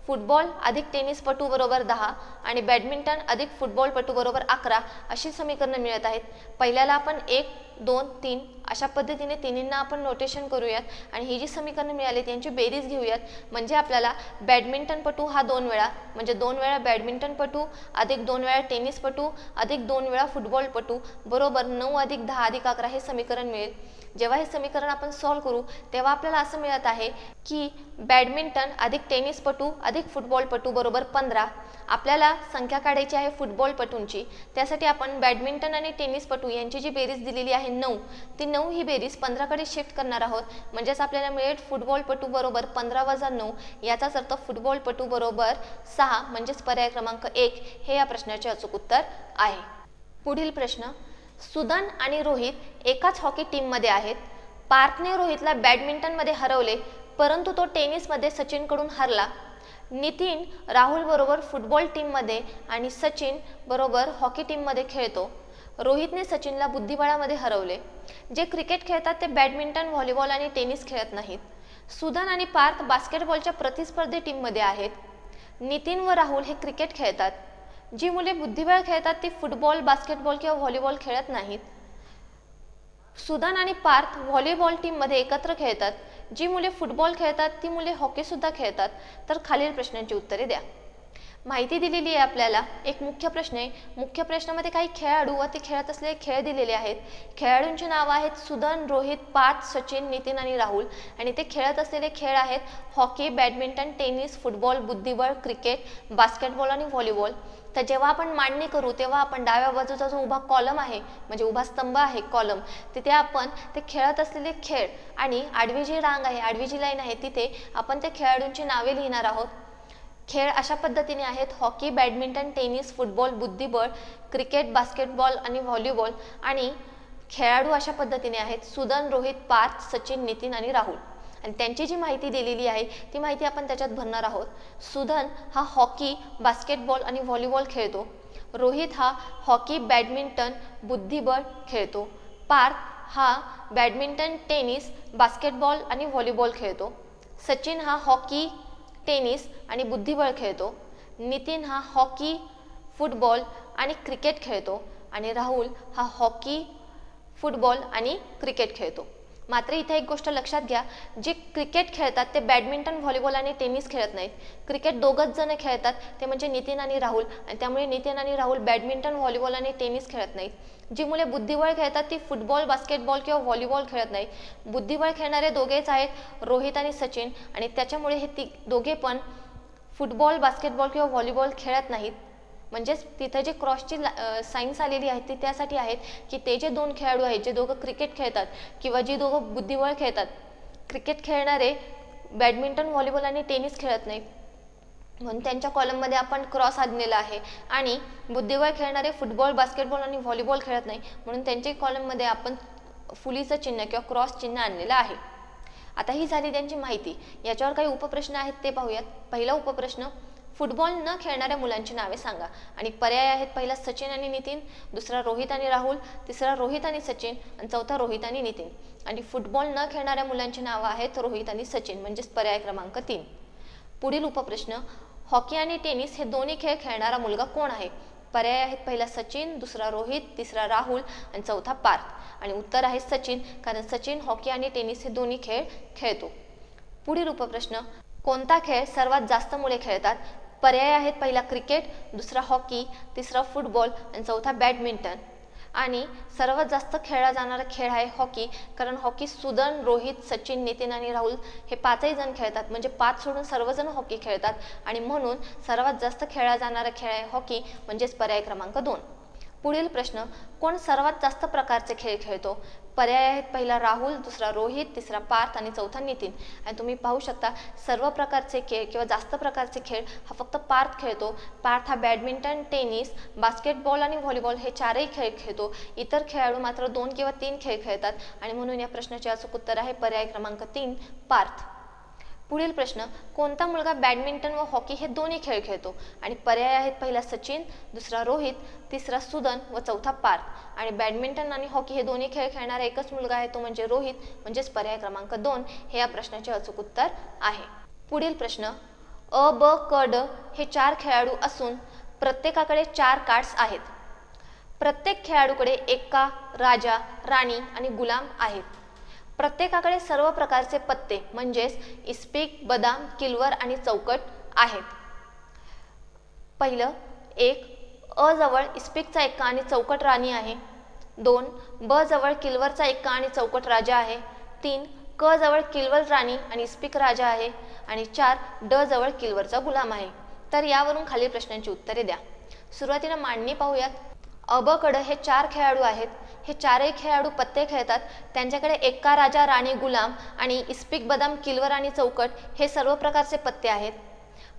फुटबॉल अधिक टेनिसपटू बरोबर 10 आणि बॅडमिंटन अधिक फुटबॉलपटू बरोबर 11 अशी समीकरणं मिळत आहेत. पहिल्याला आपण 1, 2, 3 अशा पद्धतीने तिन्हींना आपण नोटेशन करूयात आणि ही जी समीकरणं मिळाली यांची बेरीज घेऊयात. म्हणजे आपल्याला बॅडमिंटनपटू हा 2 वेळा, म्हणजे 2 वेळा बॅडमिंटनपटू अधिक 2 वेळा टेनिसपटू अधिक 2 वेळा फुटबॉलपटू बरोबर 9 अधिक 10 अधिक 11 हे समीकरण मिळेल. जेव्हा हे समीकरण आपण सॉल्व करू तेव्हा आपल्याला असं मिळत आहे की बॅडमिंटन अधिक टेनिसपटू अधिक फुटबॉलपटू बरोबर 15. आपल्याला संख्या काढायची आहे फुटबॉलपटूंची. त्यासाठी आपण बॅडमिंटन आणि टेनिसपटू यांची जी बेरीज दिलेली आहे 9, ती 9 ही बेरीज 15 कडे शिफ्ट करणार आहोत. म्हणजेच आपल्याला मिळेल फुटबॉलपटू बरोबर 15 वजा 9. याचाच अर्थ फुटबॉलपटू बरोबर 6. म्हणजेच पर्याय क्रमांक 1 हे या प्रश्नाचे अचूक उत्तर आहे. पुढील प्रश्न. सुदन आणि रोहित एकाच हॉकी टीममध्ये आहेत. पार्थने रोहितला बॅडमिंटनमध्ये हरवले, परंतु तो टेनिसमध्ये सचिनकडून हरला. नितीन राहुल बरोबर फुटबॉल टीममध्ये आणि सचिन बरोबर हॉकी टीममध्ये खेळतो. रोहितने सचिनला बुद्धिबळामध्ये हरवले. जे क्रिकेट खेळतात ते बॅडमिंटन, व्हॉलीबॉल आणि टेनिस खेळत नाहीत. सुदन आणि पार्थ बास्केटबॉलच्या प्रतिस्पर्धी टीममध्ये आहेत. नितीन व राहुल हे क्रिकेट खेळतात. जी मुले बुद्धिबळ खेळतात ती फुटबॉल, बास्केटबॉल किंवा व्हॉलीबॉल खेळत नाहीत. सुदन आणि पार्थ व्हॉलीबॉल टीममध्ये एकत्र खेळतात. जी मुले फुटबॉल खेळतात ती मुले हॉकी सुद्धा खेळतात. तर खालील प्रश्नांची उत्तरे द्या. माहिती दिलेली आहे आपल्याला. एक मुख्य प्रश्न आहे. मुख्य प्रश्नामध्ये काही खेळाडू व ते खेळत असलेले खेळ दिलेले आहेत. खेळाडूंची नावं आहेत सुदन, रोहित, पार्थ, सचिन, नितीन आणि राहुल आणि ते खेळत असलेले खेळ आहेत हॉकी, बॅडमिंटन, टेनिस, फुटबॉल, बुद्धिबळ, क्रिकेट, बास्केटबॉल आणि व्हॉलीबॉल. तर जेव्हा आपण मांडणी करू तेव्हा आपण डाव्या बाजूचा जो उभा कॉलम आहे, म्हणजे उभा स्तंभ आहे कॉलम, तिथे आपण ते खेळत असलेले खेळ आणि आडवी जी रांग आहे, आडवी जी लाईन आहे, तिथे आपण त्या खेळाडूंची नावे लिहिणार आहोत. खेळ अशा पद्धतीने आहेत हॉकी, बॅडमिंटन, टेनिस, फुटबॉल, बुद्धिबळ, क्रिकेट, बास्केटबॉल आणि व्हॉलीबॉल आणि खेळाडू अशा पद्धतीने आहेत सुदन, रोहित, पार्थ, सचिन, नितीन आणि राहुल. आणि त्यांची जी माहिती दिलेली आहे ती माहिती आपण त्याच्यात भरणार आहोत. सुदन हा हॉकी, बास्केटबॉल आणि व्हॉलीबॉल खेळतो. रोहित हा हॉकी, बॅडमिंटन, बुद्धिबळ खेळतो. पार्थ हा बॅडमिंटन, टेनिस, बास्केटबॉल आणि व्हॉलीबॉल खेळतो. सचिन हा हॉकी, टेनिस आणि बुद्धिबळ खेळतो. नितीन हा हॉकी, फुटबॉल आणि क्रिकेट खेळतो आणि राहुल हा हॉकी, फुटबॉल आणि क्रिकेट खेळतो. मात्र इथे एक गोष्ट लक्षात घ्या, जे क्रिकेट खेळतात ते बॅडमिंटन, व्हॉलीबॉल आणि टेनिस खेळत नाहीत. क्रिकेट दोघंच जण खेळतात, ते म्हणजे नितीन आणि राहुल, आणि त्यामुळे नितीन आणि राहुल बॅडमिंटन, व्हॉलीबॉल आणि टेनिस खेळत नाहीत. जी मुले बुद्धिबळ खेळतात ती फुटबॉल, बास्केटबॉल किंवा व्हॉलीबॉल खेळत नाहीत. बुद्धिबळ खेळणारे दोघेच आहेत रोहित आणि सचिन, आणि त्याच्यामुळे हे दोघे पण फुटबॉल, बास्केटबॉल किंवा व्हॉलीबॉल खेळत नाहीत. म्हणजेच तिथे जे क्रॉसची साईन्स आलेली आहेत ती त्यासाठी आहेत की ते जे 2 खेळाडू आहेत जे दोघं क्रिकेट खेळतात किंवा जी दोघं बुद्धिबळ खेळतात क्रिकेट खेळणारे बॅडमिंटन, व्हॉलीबॉल आणि टेनिस खेळत नाही, म्हणून त्यांच्या कॉलममध्ये आपण क्रॉस आणलेला आहे. आणि बुद्धिबळ खेळणारे फुटबॉल, बास्केटबॉल आणि व्हॉलीबॉल खेळत नाही, म्हणून त्यांच्या कॉलममध्ये आपण फुलीचं चिन्ह किंवा क्रॉस चिन्ह आणलेलं आहे. आता ही झाली त्यांची माहिती. याच्यावर काही उपप्रश्न आहेत ते पाहूयात. पहिला उपप्रश्न, फुटबॉल न खेळणाऱ्या मुलांची नावे सांगा. आणि पर्याय आहेत, पहिला सचिन आणि नितीन, दुसरा रोहित आणि राहुल, तिसरा रोहित आणि सचिन आणि चौथा रोहित आणि नितीन. आणि फुटबॉल न खेळणाऱ्या मुलांची नावं आहेत रोहित आणि सचिन, म्हणजेच पर्याय क्रमांक 3. पुढील उपप्रश्न, हॉकी आणि टेनिस हे दोन्ही खेळ खेळणारा मुलगा कोण आहे. पर्याय आहेत, पहिला सचिन, दुसरा रोहित, तिसरा राहुल आणि चौथा पार्थ. आणि उत्तर आहे सचिन, कारण सचिन हॉकी आणि टेनिस हे दोन्ही खेळ खेळतो. पुढील उपप्रश्न, कोणता खेळ सर्वात जास्त मुले खेळतात. पर्याय आहेत, पहिला क्रिकेट, दुसरा हॉकी, तिसरा फुटबॉल आणि चौथा बॅडमिंटन. आणि सर्वात जास्त खेळला जाणारा खेळ आहे हॉकी, कारण हॉकी सुदन, रोहित, सचिन, नितीन आणि राहुल हे 5ही जण खेळतात, म्हणजे 5 सोडून सर्वजण हॉकी खेळतात. आणि म्हणून सर्वात जास्त खेळला जाणारा खेळ आहे हॉकी, म्हणजेच पर्याय क्रमांक 2. पुढील प्रश्न, कोण सर्वात जास्त प्रकारचे खेळ खेळतो. पर्याय आहेत, पहिला राहुल, दुसरा रोहित, तिसरा पार्थ आणि चौथा नितीन. आणि तुम्ही पाहू शकता सर्व प्रकारचे खेळ किंवा जास्त प्रकारचे खेळ हा फक्त पार्थ खेळतो. पार्थ हा बॅडमिंटन, टेनिस, बास्केटबॉल आणि व्हॉलीबॉल हे 4ही खेळ खेळतो. इतर खेळाडू मात्र 2 किंवा 3 खेळ खेळतात. आणि म्हणून या प्रश्नाचे अचूक उत्तर आहे पर्याय क्रमांक 3, पार्थ. पुढील प्रश्न, कोणता मुलगा बॅडमिंटन व हॉकी हे दोन्ही खेळ खेळतो. आणि पर्याय आहेत, पहिला सचिन, दुसरा रोहित, तिसरा सुदन व चौथा पार्थ. आणि बॅडमिंटन आणि हॉकी हे दोन्ही खेळ खेळणारा एकच मुलगा आहे, तो म्हणजे रोहित, म्हणजेच पर्याय क्रमांक 2 हे या प्रश्नाचे अचूक उत्तर आहे. पुढील प्रश्न, अ, ब, क, ड हे 4 खेळाडू असून प्रत्येकाकडे 4 कार्ड्स आहेत. प्रत्येक खेळाडूकडे एक्का, राजा, राणी आणि गुलाम आहेत. प्रत्येकाकडे सर्व प्रकारचे पत्ते म्हणजेच इस्पीक, बदाम, किलवर आणि चौकट आहेत. पहिलं, 1, अ जवळ इस्पीकचा एक्का आणि चौकट राणी आहे. 2, ब जवळ किलवरचा एक्का आणि चौकट राजा आहे. 3, क जवळ किलवर राणी आणि इस्पीक राजा आहे. आणि 4, ड जवळ किलवरचा गुलाम आहे. तर यावरून खालील प्रश्नांची उत्तरे द्या. सुरुवातीला मांडणी पाहूयात. अ, ब कडे हे 4 खेळाडू आहेत. हे 4ही खेळाडू पत्ते खेळतात. त्यांच्याकडे एक्का, राजा, राणी, गुलाम आणि इस्पीक, बदाम, किलवर आणि चौकट हे सर्व प्रकारचे पत्ते आहेत.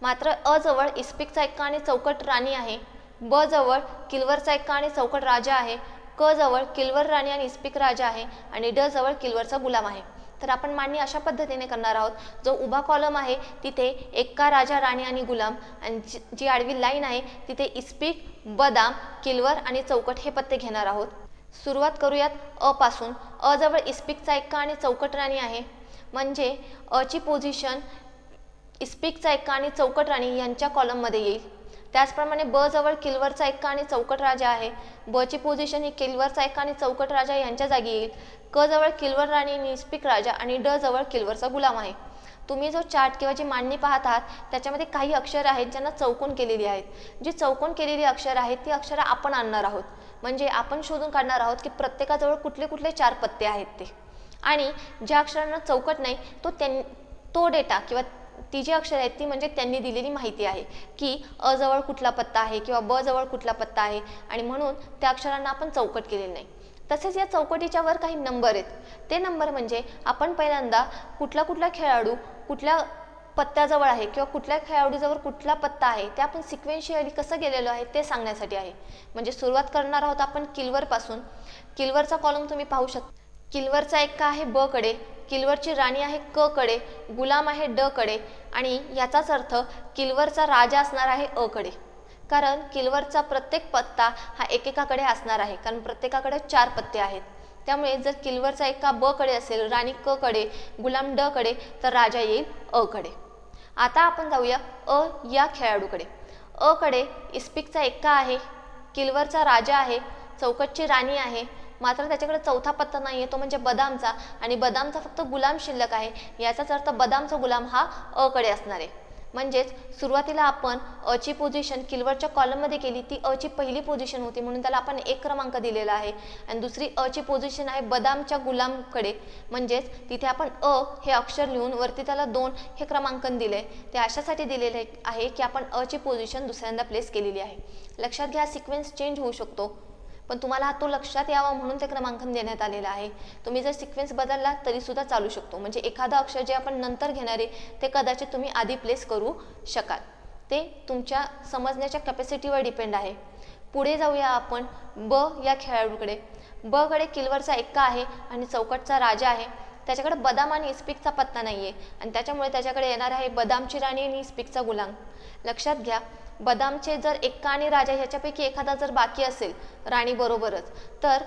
मात्र अ जवळ इस्पीकचा एक्का आणि चौकट राणी आहे. ब जवळ किलवरचा एक्का आणि चौकट राजा आहे. क जवळ किलवर राणी आणि इस्पीक राजा आहे. आणि ड जवळ किलवरचा गुलाम आहे. तर आपण मांडणी अशा पद्धतीने करणार आहोत. जो उभा कॉलम आहे तिथे एक्का, राजा, राणी आणि गुलाम, आणि जी आडवी लाईन आहे तिथे इस्पीक, बदाम, किलवर आणि चौकट हे पत्ते घेणार आहोत. सुरुवात करूयात अ पासून. अ जवळ इस्पीकचा एक्का आणि चौकट राणी आहे, म्हणजे अ ची पोझिशन इस्पीकचा एक्का आणि चौकट राणी यांच्या कॉलममध्ये येईल. त्याचप्रमाणे ब जवळ किलवरचा एक्का आणि चौकट राजा आहे. ब ची पोझिशन ही किलवरचा एक्का आणि चौकट राजा यांच्या जागी येईल. क जवळ किलवर राणी आणि इस्पीक राजा आणि ड जवळ किलवरचा गुलाम आहे. तुम्ही जो चार्ट किंवा जी मांडणी पाहत आहात त्याच्यामध्ये काही अक्षर आहेत ज्यांना चौकोन केलेली आहेत. जी चौकोन केलेली अक्षर आहेत ती अक्षरं आपण आणणार आहोत. म्हणजे आपण शोधून काढणार आहोत की प्रत्येकाजवळ कुठले कुठले 4 पत्ते आहेत ते. आणि ज्या अक्षरांना चौकट नाही तो डेटा किंवा ती जी अक्षर आहेत ती म्हणजे त्यांनी दिलेली माहिती आहे की अ जवळ कुठला पत्ता आहे किंवा ब जवळ कुठला पत्ता आहे, आणि म्हणून त्या अक्षरांना आपण चौकट केलेली नाही. तसेच या चौकटीच्या वर काही नंबर आहेत. ते नंबर म्हणजे आपण पहिल्यांदा कुठला खेळाडू कुठल्या पत्त्याजवळ आहे किंवा कुठल्या खेळाडूजवळ कुठला पत्ता आहे ते आपण सिक्वेन्शियली कसं गेलेलो आहे ते सांगण्यासाठी आहे. म्हणजे सुरुवात करणार आहोत आपण किलवर पासून. किलवरचा कॉलम तुम्ही पाहू शकता. किलवरचा एक्का आहे ब कडे, किलवरची राणी आहे क कडे, गुलाम आहे ड कडे, आणि याचाच अर्थ किलवरचा राजा असणार आहे अ कडे. कारण किलवरचा प्रत्येक पत्ता हा एकेकाकडे असणार आहे, कारण प्रत्येकाकडे 4 पत्ते आहेत. त्यामुळे जर किलवरचा एक्का ब कडे असेल, राणी क कडे, गुलाम ड कडे, तर राजा येईल अ कडे. आता आपण जाऊया अ या खेळाडूकडे. अ कडे इस्पीकचा एक्का आहे, किलवरचा राजा आहे, चौकटची राणी आहे, मात्र त्याच्याकडे चौथा पत्ता नाहीये, तो म्हणजे बदामचा, आणि बदामचा फक्त गुलाम शिल्लक आहे. याचाच अर्थ बदामचा गुलाम हा अ कडे असणार आहे. म्हणजेच सुरुवातीला आपण अ ची पोझिशन किलवरच्या कॉलममध्ये केली, ती अ ची पहिली पोझिशन होती म्हणून त्याला आपण 1 क्रमांक दिलेला आहे. आणि दुसरी अ ची पोझिशन आहे बदामच्या गुलामकडे, म्हणजेच तिथे आपण अ हे अक्षर लिहून वरती त्याला 2 हे क्रमांकन दिले. ते अशासाठी दिलेले आहे की आपण अ ची पोझिशन दुसऱ्यांदा प्लेस केलेली आहे. लक्षात घ्या, सिक्वेन्स चेंज होऊ शकतो. पण तुम्हाला तो लक्षात यावा म्हणून ते क्रमांकन देण्यात आलेलं आहे. तुम्ही जर सिक्वेन्स बदलला तरी सुद्धा चालू शकतो. म्हणजे एखादं अक्षर जे आपण नंतर घेणार आहे ते कदाचित तुम्ही आधी प्लेस करू शकाल. ते तुमच्या समजण्याच्या कॅपॅसिटीवर डिपेंड आहे. पुढे जाऊया आपण ब या खेळाडूकडे. ब कडे किलवरचा एक्का आहे आणि चौकटचा राजा आहे. त्याच्याकडे बदाम आणि इस्पिकचा पत्ता नाहीये आणि त्याच्यामुळे त्याच्याकडे येणार आहे बदामची राणी आणि इस्पिकचा गुलाम. लक्षात घ्या, बदामचे जर एक्का आणि राजा ह्याच्यापैकी एखादा जर बाकी असेल राणी बरोबरच, तर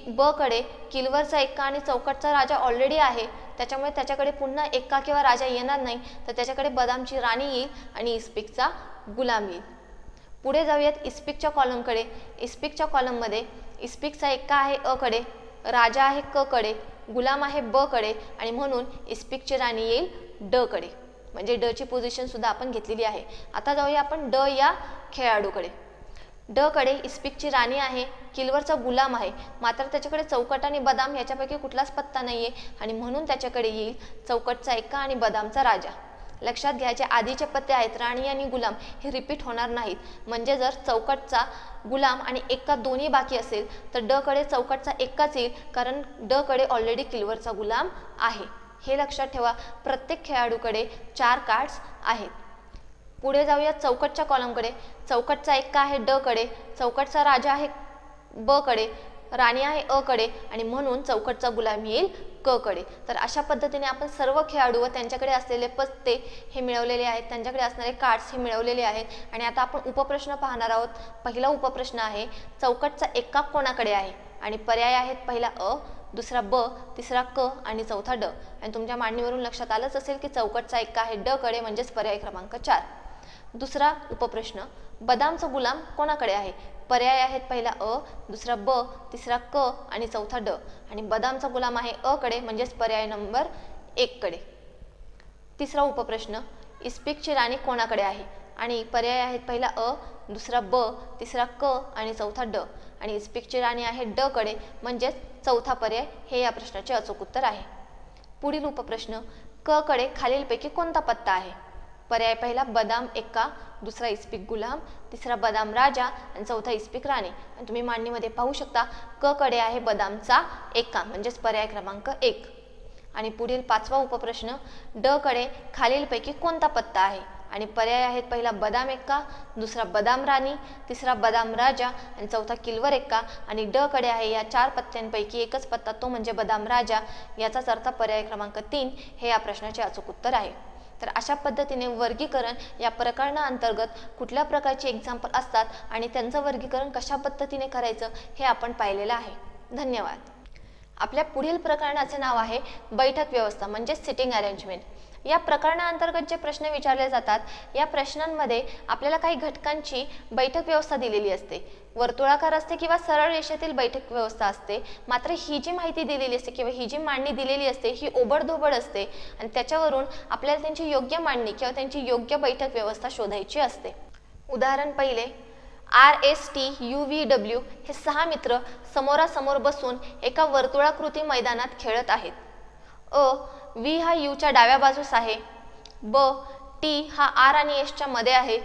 ब कडे किलवरचा एक्का आणि चौकटचा राजा ऑलरेडी आहे. त्याच्यामुळे त्याच्याकडे पुन्हा एक्का किंवा राजा येणार नाही, तर त्याच्याकडे बदामची राणी येईल आणि इस्पिकचा गुलाम येईल. पुढे जाऊयात इस्पिकच्या कॉलमकडे. इस्पिकच्या कॉलममध्ये इस्पिकचा एक्का आहे अ कडे, राजा आहे क कडे, गुलाम आहे ब कडे आणि म्हणून इस्पिकची राणी येईल ड कडे. म्हणजे ड ची पोझिशन सुद्धा आपण घेतलेली आहे. आता जाऊया आपण ड या खेळाडूकडे. ड कडे इस्पिकची राणी आहे, किलवरचा गुलाम आहे, मात्र त्याच्याकडे चौकट आणि बदाम याच्यापैकी कुठलाच पत्ता नाहीये आणि म्हणून त्याच्याकडे येईल चौकटचा एक्का आणि बदामचा राजा. लक्षात घ्या, जे आधीचे पत्ते आहेत राणी आणि गुलाम हे रिपीट होणार नाहीत. म्हणजे जर चौकटचा गुलाम आणि एक्का दोन्ही बाकी असेल तर ड कडे चौकटचा एक्काच येईल, कारण ड कडे ऑलरेडी किलवरचा गुलाम आहे. हे लक्षात ठेवा. प्रत्येक खेळाडूकडे 4 कार्ड्स आहेत. पुढे जाऊया चौकटच्या कॉलमकडे. चौकटचा एक्का आहे ड कडे, चौकटचा राजा आहे ब कडे, राणी आहे अ कडे आणि म्हणून चौकटचा गुलाम येईल क कडे. तर अशा पद्धतीने आपण सर्व खेळाडू व त्यांच्याकडे असलेले पत्ते हे मिळवलेले आहेत, त्यांच्याकडे असणारे कार्ड्स हे मिळवलेले आहेत. आणि आता आपण उपप्रश्न पाहणार आहोत. पहिला उपप्रश्न आहे, चौकटचा एक्का कोणाकडे आहे? आणि पर्याय आहेत, पहिला अ, दुसरा ब, तिसरा क आणि चौथा ड. आणि तुमच्या मांडणीवरून लक्षात आलंच असेल की चौकटचा एक्का आहे ड कडे, म्हणजेच पर्याय क्रमांक 4. दुसरा उपप्रश्न, बदामचा गुलाम कोणाकडे आहे? पर्याय आहेत, पहिला अ, दुसरा ब, तिसरा क आणि चौथा ड. आणि बदामचा गुलाम आहे अ कडे, म्हणजेच पर्याय नंबर 1 कडे. तिसरा उपप्रश्न, इस्पिकची राणी कोणाकडे आहे? आणि पर्याय आहेत, पहिला अ, दुसरा ब, तिसरा क आणि चौथा ड. आणि इस्पिकची राणी आहे ड कडे, म्हणजेच चौथा पर्याय हे या प्रश्नाचे अचूक उत्तर आहे. पुढील उपप्रश्न, क कडे खालीलपैकी कोणता पत्ता आहे? पर्याय पहिला बदाम एक्का, दुसरा इस्पिक गुलाम, तिसरा बदाम राजा आणि चौथा इस्पिक राणी. आणि तुम्ही मांडणीमध्ये पाहू शकता क कडे आहे बदामचा एक्का, म्हणजेच पर्याय क्रमांक 1. आणि पुढील 5वा उपप्रश्न, ड कडे खालीलपैकी कोणता पत्ता आहे? आणि पर्याय आहेत, पहिला बदाम एक्का, दुसरा बदाम राणी, तिसरा बदाम राजा आणि चौथा किलवर एक्का. आणि ड कडे आहे या 4 पत्त्यांपैकी एकच पत्ता, तो म्हणजे बदाम राजा. याचाच अर्थ पर्याय क्रमांक 3 हे या प्रश्नाचे अचूक उत्तर आहे. तर अशा पद्धतीने वर्गीकरण या प्रकरणाअंतर्गत कुठल्या प्रकारचे एक्झाम्पल असतात आणि त्यांचं वर्गीकरण कशा पद्धतीने करायचं हे आपण पाहिलेलं आहे. धन्यवाद. आपल्या पुढील प्रकरणाचे नाव आहे बैठक व्यवस्था, म्हणजे सिटिंग अरेंजमेंट. या प्रकरणाअंतर्गत जे प्रश्न विचारले जातात, या प्रश्नांमध्ये आपल्याला काही घटकांची बैठक व्यवस्था दिलेली असते. वर्तुळाकार असते किंवा सरळ रेषेतील बैठक व्यवस्था असते. मात्र ही जी माहिती दिलेली असते किंवा ही जी मांडणी दिलेली असते ही ओबडधोबड असते आणि त्याच्यावरून आपल्याला त्यांची योग्य मांडणी किंवा त्यांची योग्य बैठक व्यवस्था शोधायची असते. उदाहरण पहिले, RSTUVW हे 6 मित्र समोरासमोर बसून एका वर्तुळाकृती मैदानात खेळत आहेत. अ, V हा U च्या डाव्या बाजूस आहे, ब, T हा R आणि S च्या मध्ये आहे,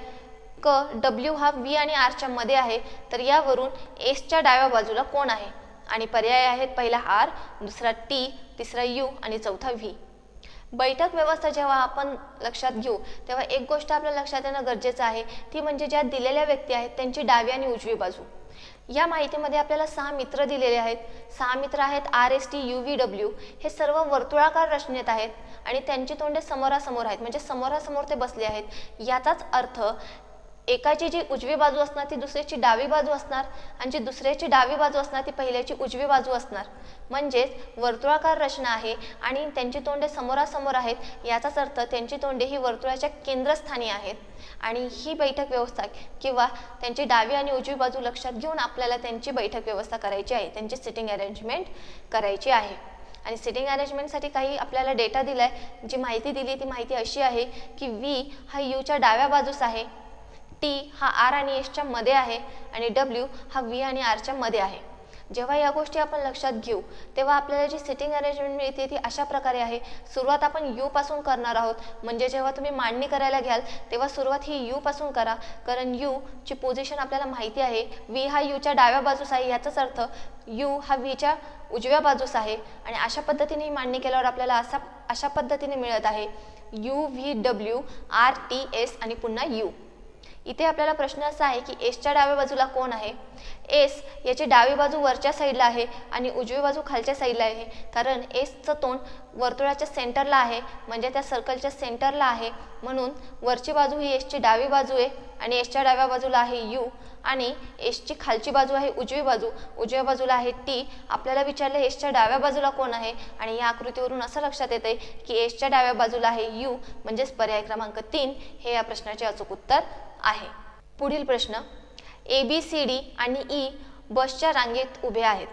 क, W हा V आणि R च्या मध्ये आहे. तर यावरून S च्या डाव्या बाजूला कोण आहे? आणि पर्याय आहेत, पहिला R, दुसरा T, तिसरा U आणि चौथा V. बैठक व्यवस्था जेव्हा आपण लक्षात घेऊ तेव्हा एक गोष्ट आपल्या लक्षात येणं गरजेचं आहे, ती म्हणजे ज्या दिलेल्या व्यक्ती आहेत त्यांची डावी आणि उजवी बाजू. या माहितीमध्ये आपल्याला 6 मित्र दिलेले आहेत. 6 मित्र आहेत RSTUVW. हे सर्व वर्तुळाकार रचनेत आहेत आणि त्यांची तोंडे समोरासमोर आहेत, म्हणजे समोरासमोर ते बसले आहेत. याचाच अर्थ एकाची जी उजवी बाजू असणार ती दुसऱ्याची डावी बाजू असणार आणि जी दुसऱ्याची डावी बाजू असणार ती पहिल्याची उजवी बाजू असणार. म्हणजेच वर्तुळाकार रचना आहे आणि त्यांची तोंडे समोरासमोर आहेत. याचाच अर्थ त्यांची तोंडे ही वर्तुळाच्या केंद्रस्थानी आहेत. आणि ही बैठक व्यवस्था किंवा त्यांची डावी आणि उजवी बाजू लक्षात घेऊन आपल्याला त्यांची बैठक व्यवस्था करायची आहे, त्यांची सिटिंग अरेंजमेंट करायची आहे. आणि सिटिंग अरेंजमेंटसाठी काही आपल्याला डेटा दिलाय. जी माहिती दिली ती माहिती अशी आहे की V हा U च्या डाव्या बाजूस आहे, T हा R आणि S च्या मध्ये आहे आणि W हा V आणि R च्या मध्ये आहे. जेव्हा या गोष्टी आपण लक्षात घेऊ तेव्हा आपल्याला जी सिटिंग अरेंजमेंट मिळते ती अशा प्रकारे आहे. सुरुवात आपण यू पासून करणार आहोत, म्हणजे जेव्हा तुम्ही मांडणी करायला घ्याल तेव्हा सुरुवात ही यू पासून करा, कारण यू ची पोझिशन आपल्याला माहिती आहे. व्ही हा यूच्या डाव्या बाजूस आहे, याचाच अर्थ यू हा व्हीच्या उजव्या बाजूस आहे. आणि अशा पद्धतीने ही मांडणी केल्यावर आपल्याला अशा पद्धतीने मिळत आहे U V W R T S आणि पुन्हा यू. इथे आपल्याला प्रश्न असा आहे की एसच्या डाव्या बाजूला कोण आहे. एस याची डावी बाजू वरच्या साईडला आहे आणि उजवी बाजू खालच्या साईडला आहे, कारण एसचं तोंड वर्तुळाच्या सेंटरला आहे, म्हणजे त्या सर्कलच्या सेंटरला आहे. म्हणून वरची बाजू ही एसची डावी बाजू आहे आणि एसच्या डाव्या बाजूला आहे यू, आणि एसची खालची बाजू आहे उजवी बाजू, उजव्या बाजूला आहे टी. आपल्याला विचारलं एसच्या डाव्या बाजूला कोण आहे, आणि या आकृतीवरून असं लक्षात येते की एसच्या डाव्या बाजूला आहे यू, म्हणजेच पर्याय क्रमांक 3 हे या प्रश्नाचे अचूक उत्तर आहे. पुढील प्रश्न, ए बी सी डी आणि ई बसच्या रांगेत उभे आहेत.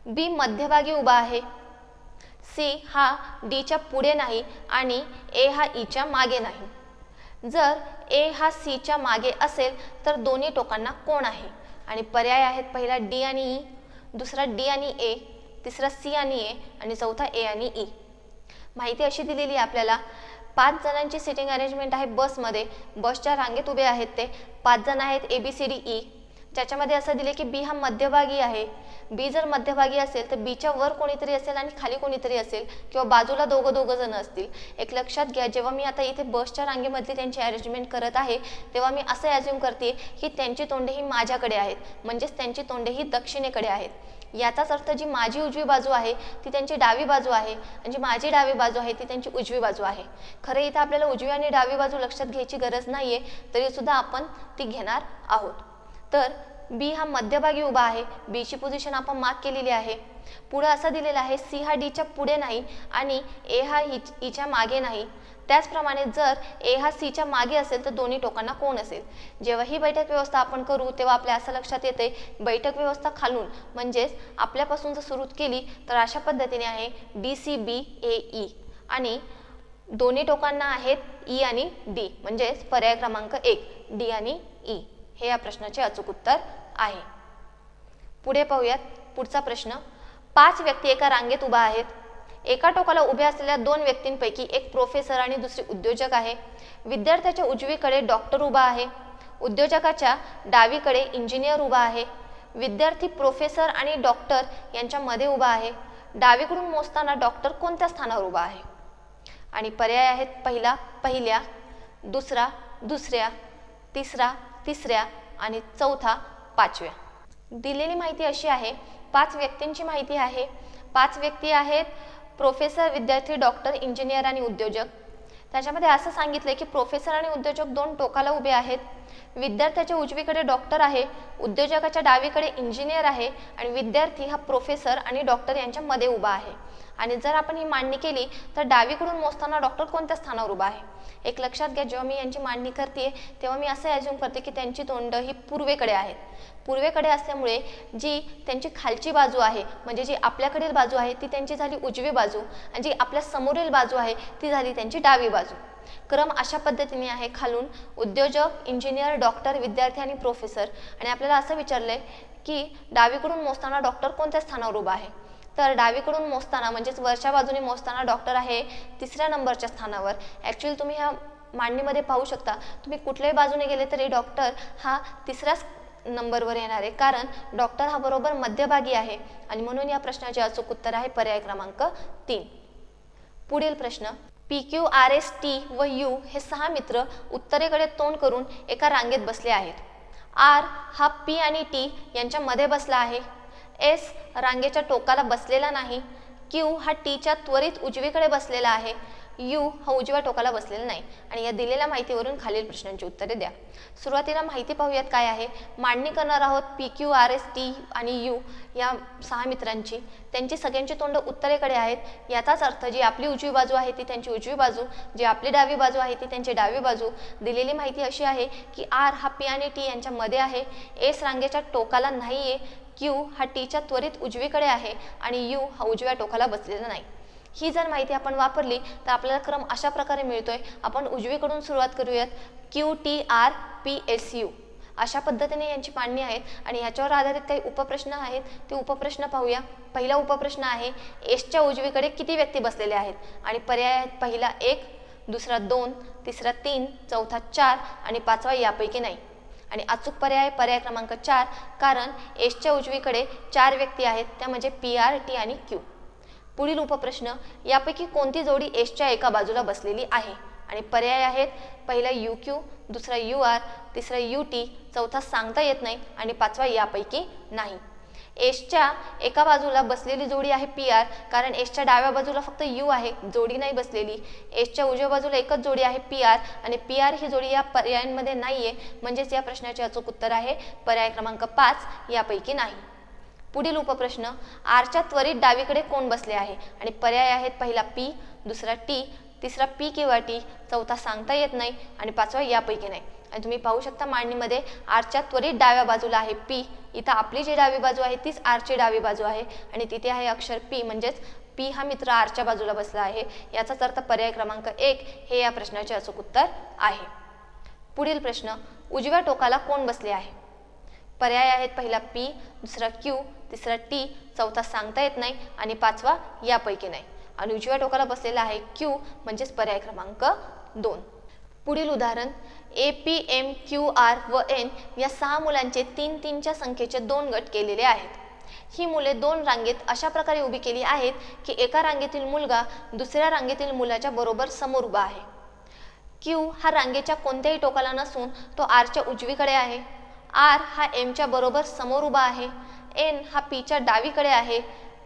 बी मध्यभागी उभा आहे, सी हा डीच्या पुढे नाही आणि ए हा ईच्या मागे नाही. जर ए हा सीच्या मागे असेल तर दोन्ही टोकांना कोण आहे. आणि पर्याय आहेत, पहिला डी आणि ई, दुसरा डी आणि ए, तिसरा सी आणि ए आणि चौथा ए आणि ई. माहिती अशी दिलेली आहे आपल्याला, 5 जणांची सिटिंग अरेंजमेंट आहे बसमध्ये. बसच्या रांगेत उभे आहेत ते 5 जण आहेत A B C D E. ज्याच्यामध्ये असं दिले की बी हा मध्यभागी आहे. बी जर मध्यभागी असेल तर बीच्या वर कोणीतरी असेल आणि खाली कोणीतरी असेल, किंवा बाजूला दोघं जण असतील. एक लक्षात घ्या, जेव्हा मी आता इथे बसच्या रांगेमधली त्यांची अरेंजमेंट करत आहे तेव्हा मी असं ॲज्युम करते की त्यांची तोंडे ही माझ्याकडे आहेत, म्हणजेच त्यांची तोंडे ही दक्षिणेकडे आहेत. याचाच अर्थ जी माझी उजवी बाजू आहे ती त्यांची डावी बाजू आहे, आणि जी माझी डावी बाजू आहे ती त्यांची उजवी बाजू आहे. खरं इथं आपल्याला उजवी आणि डावी बाजू लक्षात घ्यायची गरज नाहीये, तरी सुद्धा आपण ती घेणार आहोत. तर बी हा मध्यभागी उभा आहे, बीची पोझिशन आपण मार्क केलेली आहे. पुढे असं दिलेलं आहे सी हा डीच्या पुढे नाही आणि ए हा ईच्या मागे नाही. त्याचप्रमाणे जर ए हा सीच्या मागे असेल तर दोन्ही टोकांना कोण असेल. जेव्हा ही बैठक व्यवस्था आपण करू तेव्हा आपल्या असं लक्षात येते, बैठक व्यवस्था खालून म्हणजेच आपल्यापासून जर सुरू केली तर अशा पद्धतीने आहे डी सी बी ए ई, आणि दोन्ही टोकांना आहेत ई आणि डी, म्हणजेच पर्याय क्रमांक 1 डी आणि ई हे या प्रश्नाचे अचूक उत्तर आहे. पुढे पाहूयात पुढचा प्रश्न. 5 व्यक्ती एका रांगेत उभा आहेत. एका टोकाला उभ्या असलेल्या 2 व्यक्तींपैकी एक प्रोफेसर आणि दुसरी उद्योजक आहे. विद्यार्थ्याच्या उजवीकडे डॉक्टर उभा आहे. उद्योजकाच्या डावीकडे इंजिनियर उभा आहे. विद्यार्थी प्रोफेसर आणि डॉक्टर यांच्या मध्ये उभा आहे. डावीकडून मोजताना डॉक्टर कोणत्या स्थानावर उभा आहे. आणि पर्याय आहेत, पहिला पहिल्या, दुसरा दुसऱ्या, तिसरा तिसऱ्या आणि चौथा पाचव्या. दिलेली माहिती अशी आहे, 5 व्यक्तींची माहिती आहे. 5 व्यक्ती आहेत, प्रोफेसर, विद्यार्थी, डॉक्टर, इंजिनियर आणि उद्योजक. त्याच्यामध्ये असं सांगितलंय की प्रोफेसर आणि उद्योजक 2 टोकाला उभे आहेत. विद्यार्थ्याच्या उजवीकडे डॉक्टर आहे, उद्योजकाच्या डावीकडे इंजिनियर आहे आणि विद्यार्थी हा प्रोफेसर आणि डॉक्टर यांच्या मध्ये उभा आहे. आणि जर आपण ही मांडणी केली तर डावीकडून मोजताना डॉक्टर कोणत्या स्थानावर उभा आहे. एक लक्षात घ्या, जेव्हा मी यांची मांडणी करते तेव्हा मी असं ॲज्युम करते की त्यांची तोंड ही पूर्वेकडे आहेत. पूर्वेकडे असल्यामुळे जी त्यांची खालची बाजू आहे, म्हणजे जी आपल्याकडील बाजू आहे ती त्यांची झाली उजवी बाजू, आणि जी आपल्या समोरील बाजू आहे ती झाली त्यांची डावी बाजू. क्रम अशा पद्धतीने आहे, खालून उद्योजक, इंजिनियर, डॉक्टर, विद्यार्थी आणि प्रोफेसर. आणि आपल्याला असं विचारलंय की डावीकडून मोजताना डॉक्टर कोणत्या स्थानावर उभा आहे. तर डावीकडून मोजताना म्हणजेच वरच्या बाजूने मोजताना डॉक्टर आहे 3ऱ्या नंबरच्या स्थानावर. ॲक्च्युअली तुम्ही ह्या मांडणीमध्ये पाहू शकता, तुम्ही कुठल्याही बाजूने गेले तरी डॉक्टर हा 3ऱ्याच नंबरवर येणार आहे, कारण डॉक्टर हा बरोबर मध्यभागी आहे. आणि म्हणून या प्रश्नाचे अचूक उत्तर आहे पर्याय क्रमांक 3. पुढील प्रश्न. P Q R S T व यू हे 6 मित्र उत्तरेकडे तोंड करून एका रांगेत बसले आहेत. आर हा पी आणि टी यांच्या मध्ये बसला आहे. एस रांगेच्या टोकाला बसलेला नाही. क्यू हा टीच्या त्वरित उजवीकडे बसलेला आहे. यू हा उजव्या टोकाला बसलेला नाही. आणि या दिलेल्या माहितीवरून खालील प्रश्नांची उत्तरे द्या. सुरुवातीला माहिती पाहूयात काय आहे. मांडणी करणार आहोत P Q R S T आणि यू या 6 मित्रांची. त्यांची सगळ्यांची तोंड उत्तरेकडे आहेत. याचाच अर्थ जी आपली उजवी बाजू आहे ती त्यांची उजवी बाजू, जी आपली डावी बाजू आहे ती त्यांची डावी बाजू. दिलेली माहिती अशी आहे की आर हा पी आणि टी यांच्या मध्ये आहे. एस रांगेच्या टोकाला नाहीये. क्यू हा टीच्या त्वरित उजवीकडे आहे आणि यू हा उजव्या टोकाला बसलेला नाही. ही जर माहिती आपण वापरली तर आपल्याला क्रम अशा प्रकारे मिळतोय. आपण उजवीकडून सुरुवात करूयात. Q T R P S U. अशा पद्धतीने यांची मांडणी आहे आणि ह्याच्यावर आधारित काही उपप्रश्न आहेत ते उपप्रश्न पाहूया। पहिला उपप्रश्न आहे एसच्या उजवीकडे किती व्यक्ती बसलेले आहेत आणि पर्याय आहेत पहिला 1, दुसरा 2, तिसरा 3, चौथा 4 आणि पाचवा यापैकी नाही। आणि अचूक पर्याय पर्याय क्रमांक 4, कारण एसच्या उजवीकडे 4 व्यक्ती आहेत त्या म्हणजे PR, T आणि Q। पुढील उपप्रश्न यापैकी कोणती जोडी एसच्या एका बाजूला बसलेली आहे आणि पर्याय आहेत पहिला UQ, दुसरा UR, तिसरा UT, चौथा सांगता येत नाही आणि पाचवा यापैकी नाही। एसच्या एका बाजूला बसलेली जोडी आहे PR, कारण एसच्या डाव्या बाजूला फक्त U आहे, जोडी नाही बसलेली। एसच्या उजव्या बाजूला एकच जोडी आहे PR आणि PR ही जोडी या पर्यायांमध्ये नाहीये, म्हणजेच या प्रश्नाचे अचूक उत्तर आहे पर्याय क्रमांक 5 यापैकी नाही। पुढील उपप्रश्न आरच्या त्वरित डावीकडे कोण बसले आहे आणि पर्याय आहेत पहिला P, दुसरा T, तिसरा P किंवा T, चौथा सांगता येत नाही आणि पाचवा यापैकी नाही। आणि तुम्ही पाहू शकता मांडणीमध्ये आरच्या त्वरित डाव्या बाजूला आहे P, इथं आपली जी डावी बाजू आहे तीच आरची डावी बाजू आहे आणि तिथे आहे अक्षर P, म्हणजेच P हा मित्र आरच्या बाजूला बसला आहे, याचाच अर्थ पर्याय क्रमांक 1 हे या प्रश्नाचे अचूक उत्तर आहे। पुढील प्रश्न उजव्या टोकाला कोण बसले आहे? पर्याय आहेत पहिला P, दुसरा Q, तिसरा T, चौथा सांगता येत नाही आणि पाचवा यापैकी नाही। आणि उजव्या टोकाला बसलेला आहे Q, म्हणजेच पर्याय क्रमांक 2। पुढील उदाहरण AP, M, Q, R व N या 6 मुलांचे 3-3च्या संख्येचे 2 गट केलेले आहेत। ही मुले 2 रांगेत अशा प्रकारे उभी केली आहेत की एका रांगेतील मुलगा दुसऱ्या रांगेतील मुलाच्या बरोबर समोर उभा आहे। Q हा रांगेच्या कोणत्याही टोकाला नसून तो Rच्या उजवीकडे आहे। R हा Mच्या बरोबर समोर उभा आहे। N हा Pच्या डावीकडे आहे।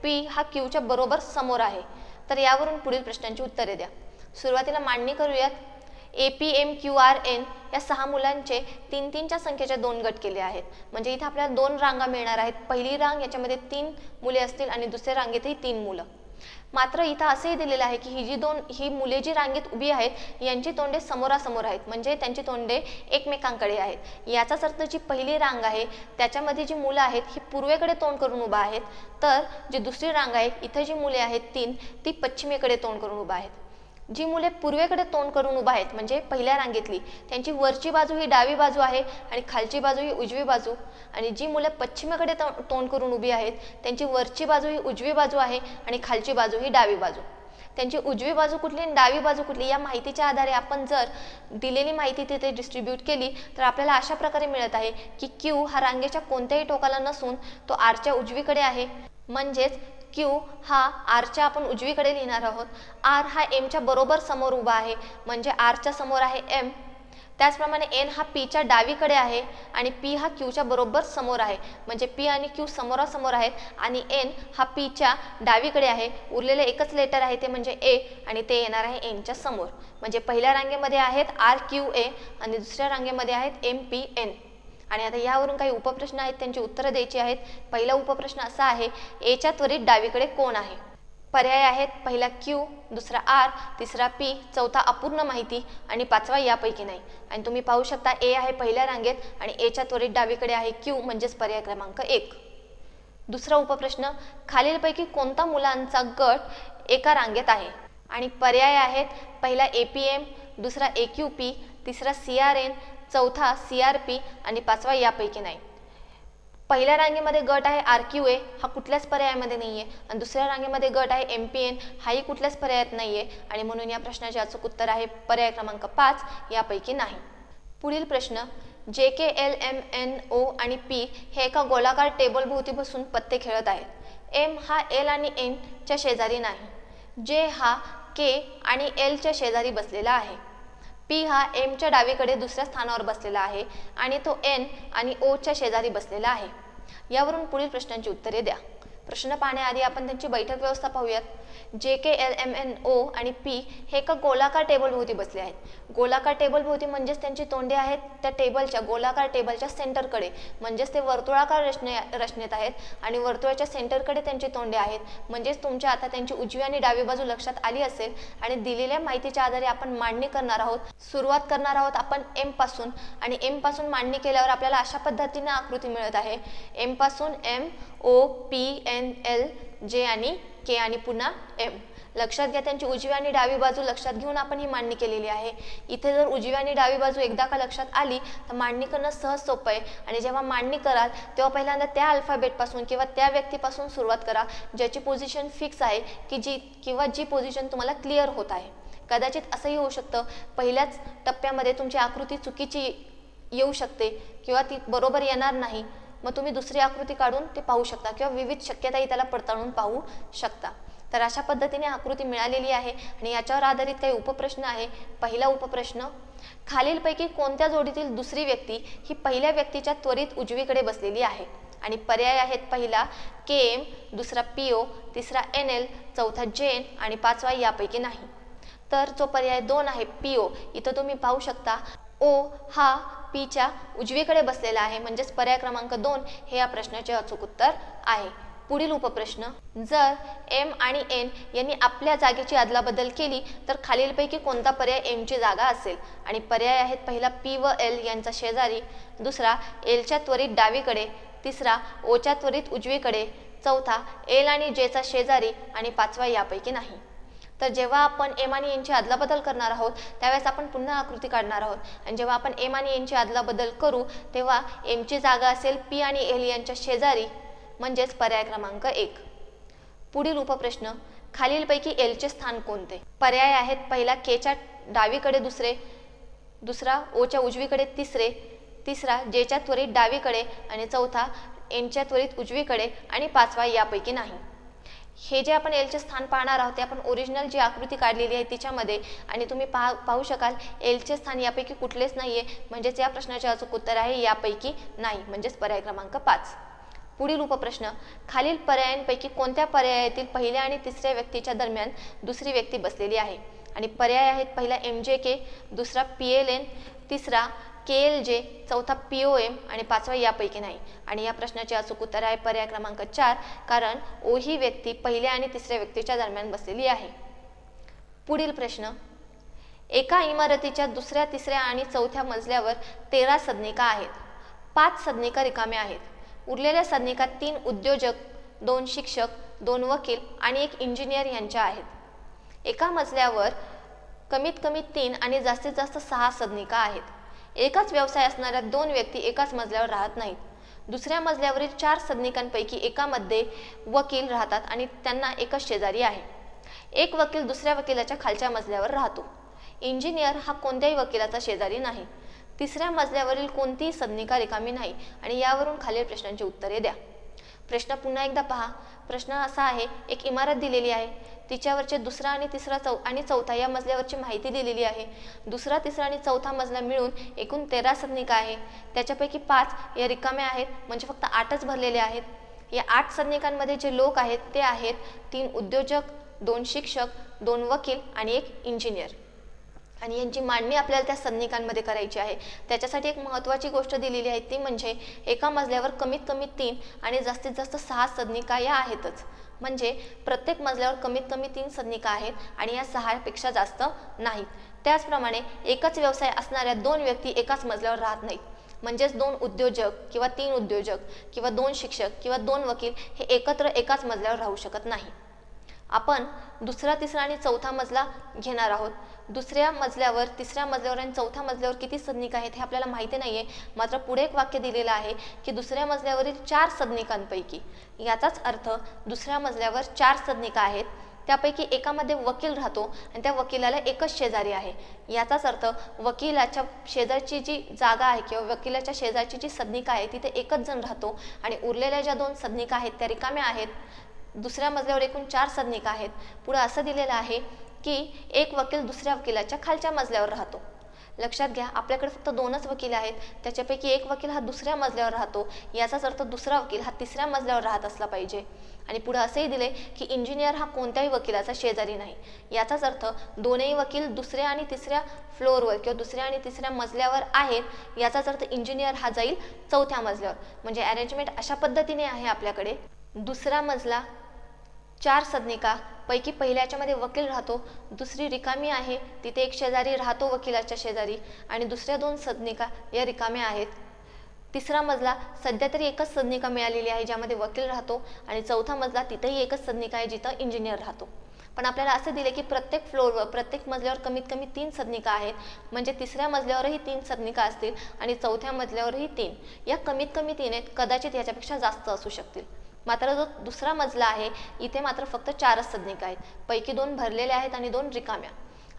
P हा Qच्या बरोबर समोर आहे। तर यावरून पुढील प्रश्नांची उत्तरे द्या। सुरुवातीला मांडणी करूयात। AP, M, Q, R, N या 6 मुलांचे 3-3च्या संख्येचे 2 गट केले आहेत, म्हणजे इथे आपल्याला 2 रांगा मिळणार आहेत। पहिली रांग याच्यामध्ये 3 मुले असतील आणि दुसऱ्या रांगेतही 3 मुलं। मात्र इथं असेही दिलेलं आहे की ही मुले जी रांगेत उभी आहेत यांची तोंडे समोरासमोर आहेत, म्हणजे त्यांची तोंडे एकमेकांकडे आहेत। याचाच अर्थ जी पहिली रांग आहे त्याच्यामध्ये जी मुलं आहेत ही पूर्वेकडे तोंड करून उभा आहेत, तर जी दुसरी रांग आहे इथे जी मुले आहेत 3 ती पश्चिमेकडे तोंड करून उभा आहेत। जी मुले पूर्वेकडे तोंड करून उभा आहेत म्हणजे पहिल्या रांगेतली त्यांची वरची बाजू ही डावी बाजू आहे आणि खालची बाजू ही उजवी बाजू, आणि जी मुले पश्चिमेकडे तोंड करून उभी आहेत त्यांची वरची बाजू ही उजवी बाजू आहे आणि खालची बाजू ही डावी बाजू। त्यांची उजवी बाजू कुठली आणि डावी बाजू कुठली या माहितीच्या आधारे आपण जर दिलेली माहिती तिथे डिस्ट्रीब्यूट केली तर आपल्याला अशा प्रकारे मिळत आहे की Q हा रांगेच्या कोणत्याही टोकाला नसून तो Rच्या उजवीकडे आहे, म्हणजेच Q हा Rच्या आपण उजवीकडे लिहिणार आहोत। R हा Mच्या बरोबर समोर उभा आहे, म्हणजे Rच्या समोर आहे M। त्याचप्रमाणे N हा Pच्या डावीकडे आहे आणि P हा Qच्या बरोबर समोर आहे, म्हणजे P आणि Q समोरासमोर आहेत आणि N हा Pच्या डावीकडे आहे। उरलेले एकच लेटर आहे ते म्हणजे A आणि ते येणार आहे Nच्या समोर, म्हणजे पहिल्या रांगेमध्ये आहेत RQA आणि दुसऱ्या रांगेमध्ये आहेत MPN। आणि आता यावरून काही उपप्रश्न आहेत त्यांची उत्तरे द्यायची आहेत। पहिला उपप्रश्न असा आहे Aच्या त्वरित डावीकडे कोण आहे? पर्याय आहेत पहिला Q, दुसरा R, तिसरा P, चौथा अपूर्ण माहिती आणि पाचवा यापैकी नाही। आणि तुम्ही पाहू शकता A आहे पहिल्या रांगेत आणि Aच्या त्वरित डावीकडे आहे Q, म्हणजेच पर्याय क्रमांक 1। दुसरा उपप्रश्न खालीलपैकी कोणता मुलांचा गट एका रांगेत आहे? आणि पर्याय आहेत पहिला APM, दुसरा AQP, तिसरा CRN, चौथा CRP आणि पाचवा यापैकी नाही। पहिल्या रांगेमध्ये गट आहे RQA, हा कुठल्याच पर्यायामध्ये नाहीये, आणि दुसऱ्या रांगेमध्ये गट आहे MPN, हाही कुठल्याच पर्यायात नाहीये, आणि म्हणून या प्रश्नाचे अचूक उत्तर आहे पर्याय क्रमांक 5 यापैकी नाही। पुढील प्रश्न JK, L, M, N, O आणि P हे एका गोलाकार टेबल भोवती बसून पत्ते खेळत आहेत। M हा L आणि N च्या शेजारी नाही। J हा K आणि L च्या शेजारी बसलेला आहे। P हा M च्या डावीकडे दुसऱ्या स्थानावर बसलेला आहे आणि तो N आणि O च्या शेजारी बसलेला आहे। यावरून पुढील प्रश्नांची उत्तरे द्या। प्रश्न पाहण्याआधी आपण त्यांची बैठक व्यवस्था पाहूयात। JK, L, M, N, O आणि P हे एका गोलाकार टेबल भोवती बसले आहेत। गोलाकार टेबल भोवती म्हणजेच त्यांची तोंडे आहेत त्या टेबलच्या गोलाकार टेबलच्या सेंटरकडे, म्हणजेच ते वर्तुळाकार रचनेत आहेत आणि वर्तुळाच्या सेंटरकडे त्यांची तोंडे आहेत, म्हणजेच तुमच्या आता त्यांची उजवी आणि डावी बाजू लक्षात आली असेल। आणि दिलेल्या माहितीच्या आधारे आपण मांडणी करणार आहोत। सुरुवात करणार आहोत आपण M पासून, आणि M पासून मांडणी केल्यावर आपल्याला अशा पद्धतीने आकृती मिळत आहे। M पासून M, O, P, N, L, J आणि K आणि पुन्हा M। लक्षात घ्या, त्यांची उजवी आणि डावी बाजू लक्षात घेऊन आपण ही मांडणी केलेली आहे. इथे जर उजवी आणि डावी बाजू एकदा का लक्षात आली तर मांडणी करणं सहज सोपं आहे. आणि जेव्हा मांडणी कराल तेव्हा पहिल्यांदा त्या अल्फाबेटपासून किंवा त्या व्यक्तीपासून सुरुवात करा ज्याची पोझिशन फिक्स आहे जी पोझिशन तुम्हाला क्लिअर होत आहे. कदाचित असंही होऊ शकतं पहिल्याच टप्प्यामध्ये तुमची आकृती चुकीची येऊ शकते किंवा ती बरोबर येणार नाही, मग तुम्ही दुसरी आकृती काढून ते पाहू शकता किंवा विविध शक्यताही त्याला पडताळून पाहू शकता. तर अशा पद्धतीने आकृती मिळालेली आहे आणि याच्यावर आधारित काही उपप्रश्न आहे. पहिला उपप्रश्न, खालीलपैकी कोणत्या जोडीतील दुसरी व्यक्ती ही पहिल्या व्यक्तीच्या त्वरित उजवीकडे बसलेली आहे? आणि पर्याय आहेत, पहिला KM, दुसरा PO, तिसरा NL, चौथा JN आणि पाचवा यापैकी नाही. तर जो पर्याय 2 आहे PO, इथं तुम्ही पाहू शकता O हा Pच्या उजवीकडे बसलेला आहे, म्हणजेच पर्याय क्रमांक 2 हे या प्रश्नाचे अचूक उत्तर आहे. पुढील उपप्रश्न, जर M आणि N यांनी आपल्या जागेची अदलाबदल केली तर खालीलपैकी कोणता पर्याय M ची जागा असेल? आणि पर्याय आहेत, पहिला P व L यांचा शेजारी, दुसरा L च्या त्वरित डावीकडे, तिसरा O च्या त्वरित उजवीकडे, चौथा L आणि J चा शेजारी आणि पाचवा यापैकी नाही. तर जेव्हा आपण M आणि N ची अदलाबदल करणार आहोत त्यावेळेस आपण पुन्हा आकृती काढणार आहोत आणि जेव्हा आपण M आणि N ची अदलाबदल करू तेव्हा M ची जागा असेल P आणि L यांच्या शेजारी, म्हणजेच पर्याय क्रमांक 1. पुढील उपप्रश्न, खालीलपैकी L चे स्थान कोणते? पर्याय आहेत, पहिला K च्या डावीकडे दुसरा O च्या उजवीकडे तिसरा J च्या त्वरित डावीकडे आणि चौथा N च्या त्वरित उजवीकडे आणि पाचवा यापैकी नाही. हे जे आपण L चे स्थान पाहणार आहोत ते आपण ओरिजिनल जी आकृती काढलेली आहे तिच्यामध्ये, आणि तुम्ही पाहू शकाल L चे स्थान यापैकी कुठलेच नाहीये, म्हणजेच या प्रश्नाचे अचूक उत्तर आहे यापैकी नाही, म्हणजेच पर्याय क्रमांक 5. पुढील उपप्रश्न, खालील पर्यायांपैकी कोणत्या पर्यायातील पहिल्या आणि तिसऱ्या व्यक्तीच्या दरम्यान दुसरी व्यक्ती बसलेली आहे? आणि पर्याय आहेत, पहिला MJK, दुसरा PLN, तिसरा KLJ, चौथा POM आणि पाचवा यापैकी नाही. आणि या प्रश्नाचे अचूक उत्तर आहे पर्याय क्रमांक 4, कारण O ही व्यक्ती पहिल्या आणि तिसऱ्या व्यक्तीच्या दरम्यान बसलेली आहे. पुढील प्रश्न, एका इमारतीच्या दुसऱ्या, तिसऱ्या आणि चौथ्या मजल्यावर 13 सदनिका आहेत. 5 सदनिका रिकाम्या आहेत. उरलेल्या सदनिका 3 उद्योजक, 2 शिक्षक, 2 वकील आणि 1 इंजिनियर यांच्या आहेत. एका मजल्यावर कमीत कमी 3 आणि जास्तीत जास्त 6 सदनिका आहेत. एकाच व्यवसाय असणाऱ्या 2 व्यक्ती एकाच मजल्यावर राहत नाहीत. दुसऱ्या मजल्यावरील 4 सदनिकांपैकी एकामध्ये वकील राहतात आणि त्यांना एकच शेजारी आहे. एक वकील दुसऱ्या वकिलाच्या खालच्या मजल्यावर राहतो. इंजिनियर हा कोणत्याही वकिलाचा शेजारी नाही. तिसऱ्या मजल्यावरील कोणतीही सदनिका रिकामी नाही. आणि यावरून खालील प्रश्नांची उत्तरे द्या. प्रश्न पुन्हा एकदा पहा. प्रश्न असा आहे, एक इमारत दिलेली आहे, तिच्यावरचे दुसरा आणि तिसरा आणि चौथा या मजल्यावरची माहिती दिलेली आहे. दुसरा, तिसरा आणि चौथा मजला मिळून एकूण 13 सदनिका आहे. त्याच्यापैकी 5 या रिकाम्या आहेत, म्हणजे फक्त 8च भरलेले आहेत. या 8 सदनिकांमध्ये जे लोक आहेत ते आहेत 3 उद्योजक, 2 शिक्षक, 2 वकील आणि 1 इंजिनियर. आणि यांची मांडणी आपल्याला त्या सदनिकांमध्ये करायची आहे. त्याच्यासाठी एक महत्त्वाची गोष्ट दिलेली आहे ती म्हणजे एका मजल्यावर कमीत कमी 3 आणि जास्तीत जास्त 6 सदनिका या आहेतच. म्हणजे प्रत्येक मजल्यावर कमीत कमी 3 सदनिका आहेत आणि या 6 पेक्षा जास्त नाहीत. त्याचप्रमाणे एकच व्यवसाय असणाऱ्या 2 व्यक्ती एकाच मजल्यावर राहत नाहीत. म्हणजेच 2 उद्योजक किंवा 3 उद्योजक किंवा 2 शिक्षक किंवा 2 वकील हे एकत्र एकाच मजल्यावर राहू शकत नाही. आपण दुसरा, तिसरा आणि चौथा मजला घेणार आहोत. दुसऱ्या मजल्यावर, तिसऱ्या मजल्यावर आणि चौथ्या मजल्यावर किती सदनिका आहेत हे आपल्याला माहिती नाहीये. मात्र पुढे एक वाक्य दिलेलं आहे की दुसऱ्या मजल्यावरील 4 सदनिकांपैकी, याचाच अर्थ दुसऱ्या मजल्यावर 4 सदनिका आहेत, त्यापैकी एकामध्ये वकील राहतो आणि त्या वकिलाला एकच शेजारी आहे. याचाच अर्थ वकिलाच्या शेजारची जी जागा आहे किंवा वकिलाच्या शेजारची जी सदनिका आहे तिथे एकच जण राहतो आणि उरलेल्या ज्या 2 सदनिका आहेत त्या रिकाम्या आहेत. दुसऱ्या मजल्यावर एकूण 4 सदनिका आहेत. पुढे असं दिलेलं आहे की एक वकील दुसऱ्या वकिलाच्या खालच्या मजल्यावर राहतो. लक्षात घ्या, आपल्याकडे फक्त 2च वकील आहेत, त्याच्यापैकी एक वकील हा दुसऱ्या मजल्यावर राहतो. याचाच अर्थ दुसरा वकील हा तिसऱ्या मजल्यावर राहत असला पाहिजे. आणि पुढे असेही दिले की इंजिनियर हा कोणत्याही वकिलाचा शेजारी नाही. याचाच अर्थ दोन्ही वकील दुसऱ्या आणि तिसऱ्या फ्लोअरवर किंवा दुसऱ्या आणि तिसऱ्या मजल्यावर आहेत. याचाच अर्थ इंजिनियर हा जाईल चौथ्या मजल्यावर. म्हणजे अरेंजमेंट अशा पद्धतीने आहे आपल्याकडे. दुसरा मजला 4 सदनिका पैकी पहिल्याच्यामध्ये वकील राहतो, दुसरी रिकामी आहे, तिथे एक शेजारी राहतो वकिलाच्या शेजारी आणि दुसऱ्या 2 सदनिका या रिकाम्या आहेत. तिसरा मजला सध्या तरी एकच सदनिका मिळालेली आहे ज्यामध्ये वकील राहतो आणि चौथा मजला तिथेही एकच सदनिका आहे जिथं इंजिनियर राहतो. पण आपल्याला असे दिले की प्रत्येक फ्लोअरवर प्रत्येक मजल्यावर कमीत कमी 3 सदनिका आहेत, म्हणजे तिसऱ्या मजल्यावरही 3 सदनिका असतील आणि चौथ्या मजल्यावरही 3. या कमीत कमी 3 आहेत, कदाचित याच्यापेक्षा जास्त असू शकतील. मात्र जो दुसरा मजला आहे इथे मात्र फक्त 4च सदनिका आहेत, पैकी 2 भरलेल्या आहेत आणि 2 रिकाम्या.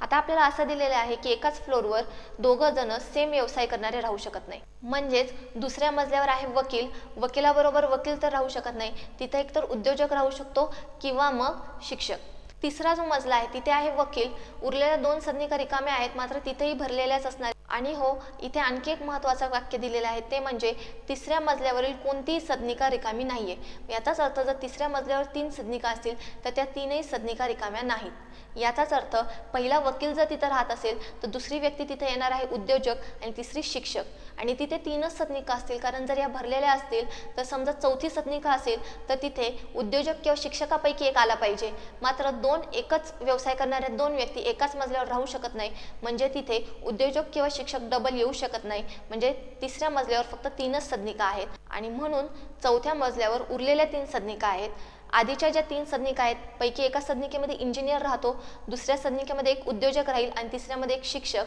आता आपल्याला असं दिलेलं आहे की एकाच फ्लोअरवर दोघं जण सेम व्यवसाय करणारे राहू शकत नाही. म्हणजेच दुसऱ्या मजल्यावर आहे वकील, वकिलाबरोबर वकील तर राहू शकत नाही, तिथे एकतर उद्योजक राहू शकतो किंवा मग शिक्षक. तिसरा जो मजला आहे तिथे आहे वकील, उरलेल्या 2 सदनिका रिकाम्या आहेत, मात्र तिथेही भरलेल्याच असणार. आणि हो, इथे आणखी एक महत्त्वाचं वाक्य दिलेलं आहे, ते म्हणजे तिसऱ्या मजल्यावरील कोणतीही सदनिका रिकामी नाहीये. याचाच अर्थ जर तिसऱ्या मजल्यावर 3 सदनिका असतील तर त्या 3ही सदनिका रिकाम्या नाहीत. याचाच अर्थ पहिला वकील जर तिथे राहत असेल तर दुसरी व्यक्ती तिथे येणार आहे उद्योजक आणि तिसरी शिक्षक, आणि तिथे 3च सदनिका असतील, कारण जर या भरलेल्या असतील तर समजा चौथी सदनिका असेल तर तिथे उद्योजक किंवा शिक्षकापैकी एक आला पाहिजे. मात्र 2 एकच व्यवसाय करणाऱ्या 2 व्यक्ती एकाच मजल्यावर राहू शकत नाही, म्हणजे तिथे उद्योजक किंवा शिक्षक डबल येऊ शकत नाही, म्हणजे तिसऱ्या मजल्यावर फक्त 3च सदनिका आहेत. आणि म्हणून चौथ्या मजल्यावर उरलेल्या 3 सदनिका आहेत. आधीच्या ज्या 3 सदनिका आहेत पैकी एका सदनिकेमध्ये इंजिनियर राहतो, दुसऱ्या सदनिकेमध्ये एक उद्योजक राहील आणि तिसऱ्यामध्ये एक शिक्षक.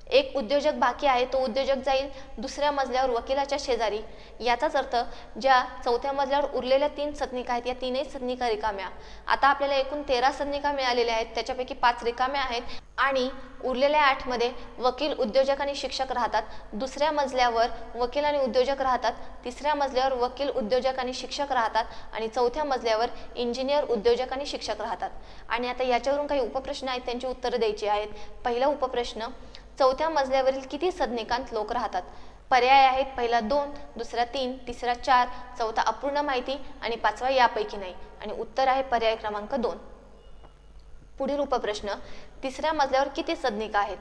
एक उद्योजक बाकी आहे, तो उद्योजक जाईल दुसऱ्या मजल्यावर वकिलाच्या शेजारी. याचाच अर्थ ज्या चौथ्या मजल्यावर उरलेल्या 3 सदनिका आहेत या 3ही सदनिका रिकाम्या. आता आपल्याला एकूण 13 सदनिका मिळालेल्या आहेत, त्याच्यापैकी 5 रिकाम्या आहेत आणि उरलेल्या 8 मध्ये वकील, उद्योजक आणि शिक्षक राहतात. दुसऱ्या मजल्यावर वकील आणि उद्योजक राहतात, तिसऱ्या मजल्यावर वकील, उद्योजक आणि शिक्षक राहतात आणि चौथ्या मजल्यावर इंजिनियर, उद्योजक आणि शिक्षक राहतात. आणि आता याच्यावरून काही उपप्रश्न आहेत, त्यांची उत्तरं द्यायची आहेत. पहिला उपप्रश्न, चौथ्या मजल्यावरील किती सदनिकांत लोक राहतात? पर्याय आहेत, पहिला 2, दुसरा 3, तिसरा 4, चौथा अपूर्ण माहिती आणि 5वा यापैकी नाही. आणि उत्तर आहे पर्याय क्रमांक 2. पुढील उपप्रश्न, तिसऱ्या मजल्यावर किती सदनिका आहेत?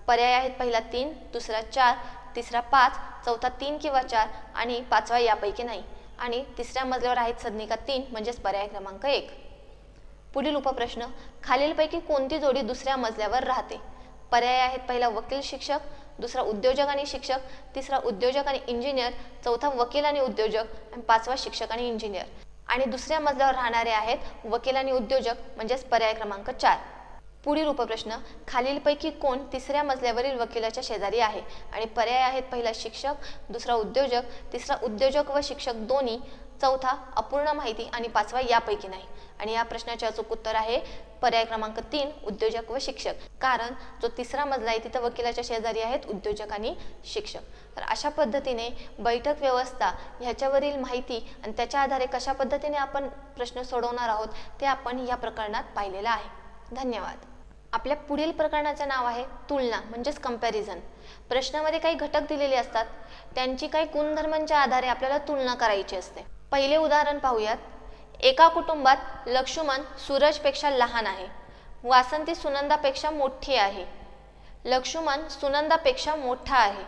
पर्याय आहेत, पहिला 3, दुसरा 4, तिसरा 5, चौथा 3 किंवा 4 आणि 5वा यापैकी नाही. आणि तिसऱ्या मजल्यावर आहेत सदनिका 3, म्हणजेच पर्याय क्रमांक 1. पुढील उपप्रश्न, खालीलपैकी कोणती जोडी दुसऱ्या मजल्यावर राहते? पर्याय आहेत, पहिला वकील शिक्षक, दुसरा उद्योजक आणि शिक्षक, तिसरा उद्योजक आणि इंजिनियर, चौथा वकील आणि उद्योजक आणि 5वा शिक्षक आणि इंजिनियर. आणि दुसऱ्या मजल्यावर राहणारे आहेत वकील आणि उद्योजक, म्हणजेच पर्याय क्रमांक 4. पुढील उपप्रश्न, खालीलपैकी कोण तिसऱ्या मजल्यावरील वकिलाच्या शेजारी आहे? आणि पर्याय आहेत, पहिला शिक्षक, दुसरा उद्योजक, तिसरा उद्योजक व शिक्षक दोन्ही, चौथा अपूर्ण माहिती आणि 5वा यापैकी नाही. आणि या प्रश्नाचे अचूक उत्तर आहे पर्याय क्रमांक 3, उद्योजक व शिक्षक, कारण जो तिसरा मजला आहे तिथे वकिलाच्या शेजारी आहेत उद्योजक आणि शिक्षक. तर अशा पद्धतीने बैठक व्यवस्था ह्याच्यावरील माहिती आणि त्याच्या आधारे कशा पद्धतीने आपण प्रश्न सोडवणार आहोत ते आपण या प्रकरणात पाहिलेलं आहे. धन्यवाद. आपल्या पुढील प्रकरणाचे नाव आहे तुलना, म्हणजेच कंपॅरिझन. प्रश्नामध्ये काही घटक दिलेले असतात, त्यांची काही गुणधर्मांच्या आधारे आपल्याला तुलना करायची असते. पहिले उदाहरण पाहूयात. एका कुटुंबात लक्ष्मण सूरजपेक्षा लहान आहे, वासंती सुनंदापेक्षा मोठी आहे. लक्ष्मण सुनंदापेक्षा मोठा आहे,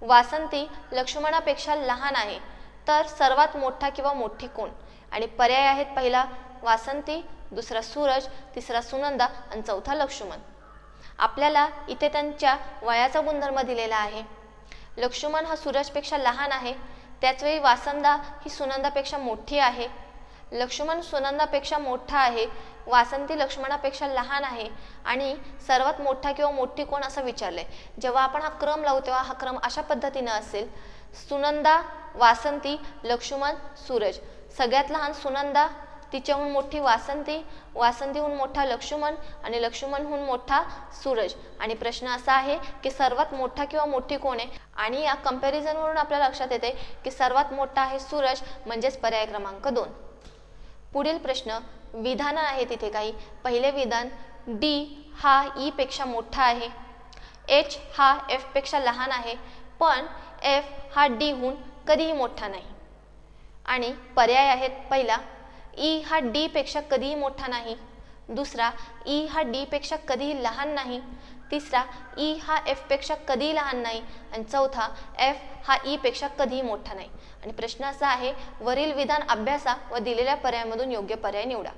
वासंती लक्ष्मणापेक्षा लहान आहे, तर सर्वात मोठा किंवा मोठी कोण? आणि पर्याय आहेत, पहिला वासंती, दुसरा सूरज, तिसरा सुनंदा आणि चौथा लक्ष्मण. आपल्याला इथे त्यांच्या वयाचा गुणधर्म दिलेला आहे. लक्ष्मण हा सूरजपेक्षा लहान आहे, त्याचवेळी वासंदा ही सुनंदापेक्षा मोठी आहे. लक्ष्मण सुनंदापेक्षा मोठा आहे, वासंती लक्ष्मणापेक्षा लहान आहे आणि सर्वात मोठा किंवा मोठी कोण असं विचारलंय. जेव्हा आपण हा क्रम लावू तेव्हा हा क्रम अशा पद्धतीने असेल, सुनंदा, वासंती, लक्ष्मण, सूरज. सगळ्यात लहान सुनंदा, तिच्याहून मोठी वासंती, वासंतीहून मोठा लक्ष्मण आणि लक्ष्मणहून मोठा सूरज. आणि प्रश्न असा आहे की सर्वात मोठा किंवा मोठी कोण आहे? आणि या कंपॅरिझनवरून आपल्याला लक्षात येते की सर्वात मोठा आहे सूरज, म्हणजेच पर्याय क्रमांक 2. पुढील प्रश्न, विधान आहे तिथे काही. पहिले विधान, डी हा ई पेक्षा मोठा आहे, एच हा एफ पेक्षा लहान आहे, पण एफ हा डी हून कधीही मोठा नाही. आणि पर्याय आहेत, पहिला ई हा डी पेक्षा कधीही मोठा नाही, दुसरा ई हा डी पेक्षा कधीही लहान नाही, तिसरा ई हा एफ पेक्षा कधीही लहान नाही आणि चौथा एफ हा ई पेक्षा कधीही मोठा नाही. आणि प्रश्न असा आहे, वरील विधान अभ्यासा व दिलेल्या पर्यायामधून योग्य पर्याय निवडा.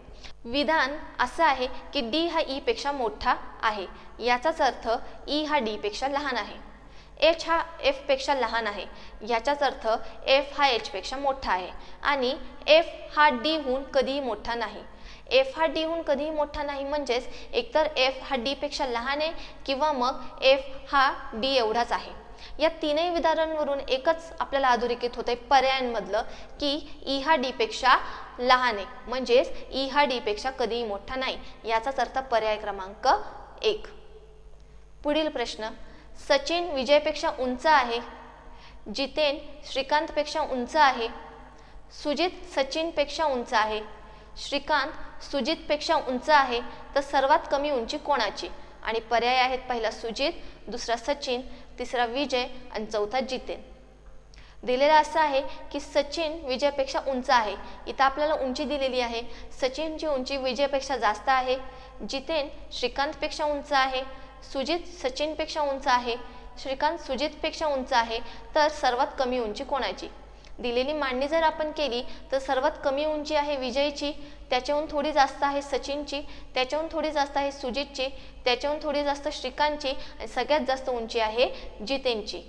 विधान असं आहे की डी हा ई पेक्षा मोठा आहे, याचाच अर्थ ई हा डी पेक्षा लहान आहे. एच हा एफ पेक्षा लहान आहे, याचाच अर्थ एफ हा एच पेक्षा मोठा आहे. आणि एफ हा डी हून कधीही मोठा नाही. एफ हा डीहून कधीही मोठा नाही, म्हणजेच एकतर एफ हा डी पेक्षा लहान आहे किंवा मग एफ हा डी एवढाच आहे. या तीनही विधानांवरून एकच आपल्याला अधोरेखित होते पर्यायांमधलं की ई हा डी पेक्षा लहान आहे, म्हणजेच ई हा डी पेक्षा कधीही मोठा नाही. याचाच अर्थ पर्याय क्रमांक 1. पुढील प्रश्न, सचिन विजयपेक्षा उंच आहे, जितेन श्रीकांतपेक्षा उंच आहे, सुजित सचिनपेक्षा उंच आहे, श्रीकांत सुजितपेक्षा उंच आहे, तर सर्वात कमी उंची कोणाची? आणि पर्याय आहेत, पहिला सुजित, दुसरा सचिन, तिसरा विजय आणि चौथा जितेन. दिलेला असं आहे की सचिन विजयपेक्षा उंच आहे. इथं आपल्याला उंची दिलेली आहे. सचिनची उंची विजयपेक्षा जास्त आहे, जितेन श्रीकांतपेक्षा उंच आहे, सुजित सचिनपेक्षा उंच आहे, श्रीकांत सुजितपेक्षा उंच आहे, तर सर्वात कमी उंची कोणाची? दिलेली मांडणी जर आपण केली तर सर्वात कमी उंची आहे विजयची, त्याच्याहून थोडी जास्त आहे सचिनची, त्याच्याहून थोडी जास्त आहे सुजितची, त्याच्याहून थोडी जास्त श्रीकांतची आणि सगळ्यात जास्त उंची आहे जितेनची.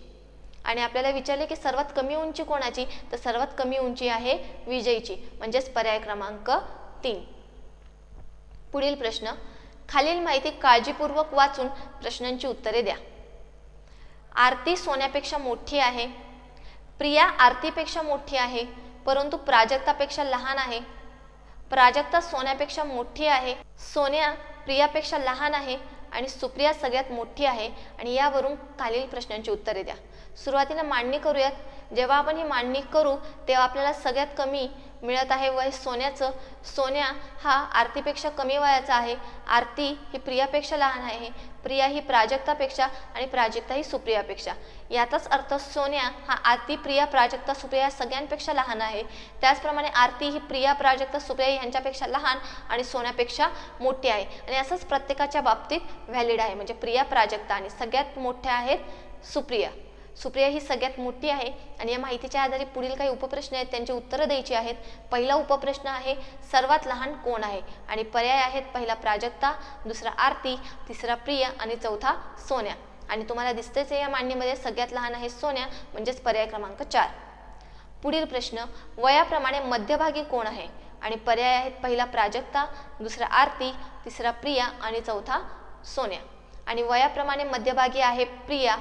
आणि आपल्याला विचारले की सर्वात कमी उंची कोणाची, तर सर्वात कमी उंची आहे विजयची, म्हणजेच पर्याय क्रमांक 3. पुढील प्रश्न, खालील माहिती काळजीपूर्वक वाचून प्रश्नांची उत्तरे द्या. आरती सोन्यापेक्षा मोठी आहे, प्रिया आरतीपेक्षा मोठी आहे परंतु प्राजक्तापेक्षा लहान आहे, प्राजक्ता सोन्यापेक्षा मोठी आहे, सोन्या प्रियापेक्षा लहान आहे आणि सुप्रिया सगळ्यात मोठी आहे. आणि यावरून खालील प्रश्नांची उत्तरे द्या. सुरुवातीला मांडणी करूयात. जेव्हा आपण ही मांडणी करू तेव्हा आपल्याला सगळ्यात कमी मिळत आहे वय सोन्याचं. सोन्या हा आरतीपेक्षा कमी वयाचा आहे, आरती ही प्रियापेक्षा लहान आहे, प्रिया ही प्राजक्तापेक्षा आणि प्राजक्ता ही सुप्रियापेक्षा. याचाच अर्थ सोन्या हा आरती प्रिया प्राजक्ता सुप्रिया सगळ्यांपेक्षा लहान आहे. त्याचप्रमाणे आरती ही प्रिया प्राजक्ता सुप्रिया यांच्यापेक्षा लहान आणि सोन्यापेक्षा मोठी आहे. आणि असंच प्रत्येकाच्या बाबतीत व्हॅलिड आहे, म्हणजे प्रिया प्राजक्ता आणि सगळ्यात मोठ्या आहेत सुप्रिया. सुप्रिया ही सगळ्यात मोठी आहे. आणि या माहितीच्या आधारे पुढील काही उपप्रश्न आहेत त्यांची उत्तरं द्यायची आहेत. पहिला उपप्रश्न आहे सर्वात लहान कोण आहे? आणि पर्याय आहेत, पहिला प्राजक्ता, दुसरा आरती, तिसरा प्रिया आणि चौथा सोन्या. आणि तुम्हाला दिसतेच या मांडणीमध्ये सगळ्यात लहान आहे सोन्या, म्हणजेच पर्याय क्रमांक 4. पुढील प्रश्न, वयाप्रमाणे मध्यभागी कोण आहे? आणि पर्याय आहेत, पहिला प्राजक्ता, दुसरा आरती, तिसरा प्रिया आणि चौथा सोन्या. आणि वयाप्रमाणे मध्यभागी आहे प्रिया,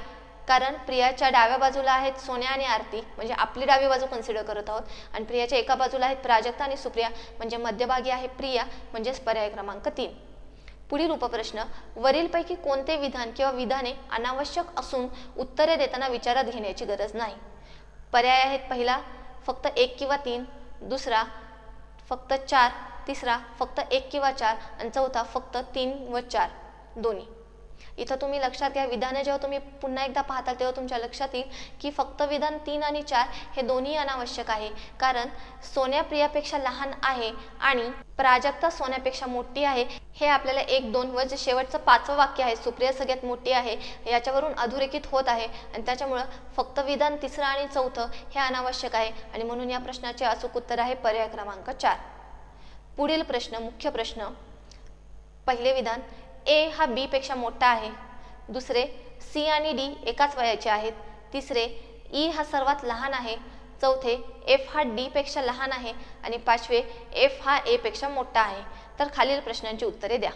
कारण प्रियाच्या डाव्या बाजूला आहेत सोन्या आणि आरती, म्हणजे आपली डावी बाजू कन्सिडर करत आहोत, आणि प्रियाच्या एका बाजूला आहेत प्राजक्ता आणि सुप्रिया, म्हणजे मध्यभागी आहे प्रिया, म्हणजेच पर्याय क्रमांक 3. पुढील उपप्रश्न, वरीलपैकी कोणते विधान किंवा विधाने अनावश्यक असून उत्तरे देताना विचारात घेण्याची गरज नाही? पर्याय आहेत, पहिला फक्त 1 किंवा 3, दुसरा फक्त 4, तिसरा फक्त 1 किंवा 4 आणि चौथा फक्त 3 व 4 दोन्ही. इथं तुम्ही लक्षात घ्या, विधाने जेव्हा तुम्ही पुन्हा एकदा पाहता तेव्हा तुमच्या लक्षात येईल की फक्त विधान 3 आणि 4 हे दोन्ही अनावश्यक आहे, कारण सोन्या प्रियापेक्षा लहान आहे आणि प्राजक्ता सोन्यापेक्षा मोठी आहे हे आपल्याला 1, 2 व जे शेवटचं 5वं वाक्य आहे सुप्रिया सगळ्यात मोठी आहे याच्यावरून अधोरेखित होत आहे. आणि त्याच्यामुळं फक्त विधान 3रं आणि 4थं हे अनावश्यक आहे आणि म्हणून या प्रश्नाचे अचूक उत्तर आहे पर्याय क्रमांक 4. पुढील प्रश्न, मुख्य प्रश्न, पहिले विधान, ए हा बी पेक्षा मोठा आहे, दुसरे सी आणि डी एकाच वयाचे आहेत, तिसरे ई हा सर्वात लहान आहे, चौथे एफ हा डी पेक्षा लहान आहे आणि पाचवे एफ हा ए पेक्षा मोठा आहे. तर खालील प्रश्नांची उत्तरे द्या.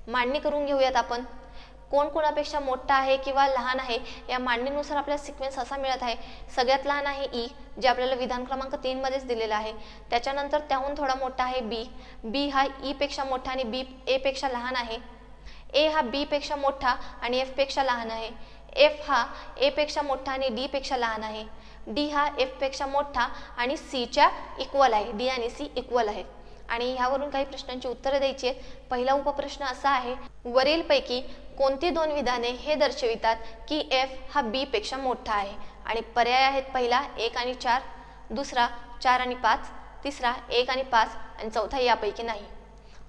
मांडणी करून घेऊयात आपण. कोण कोणापेक्षा मोठा आहे किंवा लहान आहे या मांडणीनुसार आपल्याला सिक्वेन्स असा मिळत आहे, सगळ्यात लहान आहे ई, जे आपल्याला विधान क्रमांक 3 मध्येच दिलेला आहे. त्याच्यानंतर त्याहून थोडा मोठा आहे बी, बी हा ई पेक्षा मोठा आणि बी ए पेक्षा लहान आहे, ए हा बी पेक्षा मोठा आणि एफ पेक्षा लहान आहे, एफ हा ए पेक्षा मोठा आणि डी पेक्षा लहान आहे, डी हा एफ पेक्षा मोठा आणि सी च्या इक्वल आहे, डी आणि सी इक्वल आहेत. आणि ह्यावरून काही प्रश्नांची उत्तरे द्यायची आहेत. पहिला उपप्रश्न असा आहे, वरीलपैकी कोणती 2 विधाने हे दर्शवितात की एफ हा बी पेक्षा मोठा आहे? आणि पर्याय आहेत, पहिला 1 आणि 4, दुसरा 4 आणि 5, तिसरा 1 आणि 5 आणि चौथा यापैकी नाही.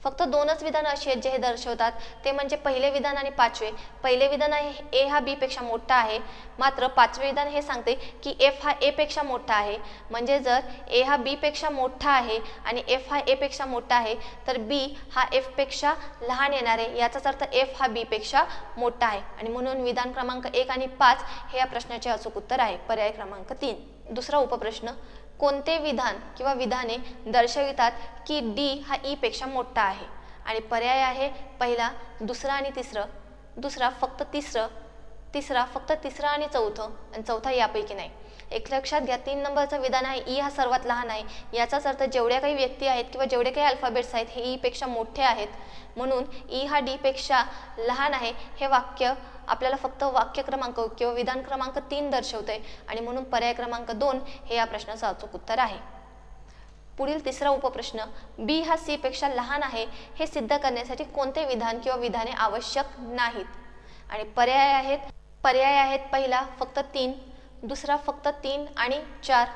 फक्त 2च विधान अशी आहेत जे हे दर्शवतात, ते म्हणजे पहिले विधान आणि पाचवे. पहिले विधान आहे ए हा बी पेक्षा मोठा आहे, मात्र पाचवे विधान हे सांगते की एफ हा ए पेक्षा मोठा आहे. म्हणजे जर ए हा बी पेक्षा मोठा आहे आणि एफ हा ए पेक्षा मोठा आहे तर बी हा एफ पेक्षा लहान येणार आहे, याचाच अर्थ एफ हा बी पेक्षा मोठा आहे. आणि म्हणून विधान क्रमांक 1 आणि 5 हे या प्रश्नाचे अचूक उत्तर आहे, पर्याय क्रमांक 3. दुसरा उपप्रश्न, कोणते विधान किंवा विधाने दर्शवितात की डी हा ई पेक्षा मोठा आहे? आणि पर्याय आहे पहिला दुसरा आणि तिसरं, दुसरा फक्त तिसरं, तिसरा फक्त तिसरं आणि चौथं, आणि चौथा यापैकी नाही. एक लक्षात घ्या, 3 नंबरचं विधान आहे ई हा सर्वात लहान आहे. याचाच अर्थ जेवढ्या काही व्यक्ती आहेत किंवा जेवढे काही अल्फाबेट्स आहेत हे ई पेक्षा मोठे आहेत, म्हणून ई हा डी पेक्षा लहान आहे हे वाक्य आपल्याला फक्त वाक्य क्रमांक किंवा विधान क्रमांक 3 दर्शवते, आणि म्हणून पर्याय क्रमांक 2 हे या प्रश्नाचं अचूक उत्तर आहे. पुढील तिसरा उपप्रश्न, बी हा सी पेक्षा लहान आहे हे सिद्ध करण्यासाठी कोणते विधान किंवा विधाने आवश्यक नाहीत? आणि पर्याय आहेत पहिला फक्त 3, दुसरा फक्त 3 आणि 4,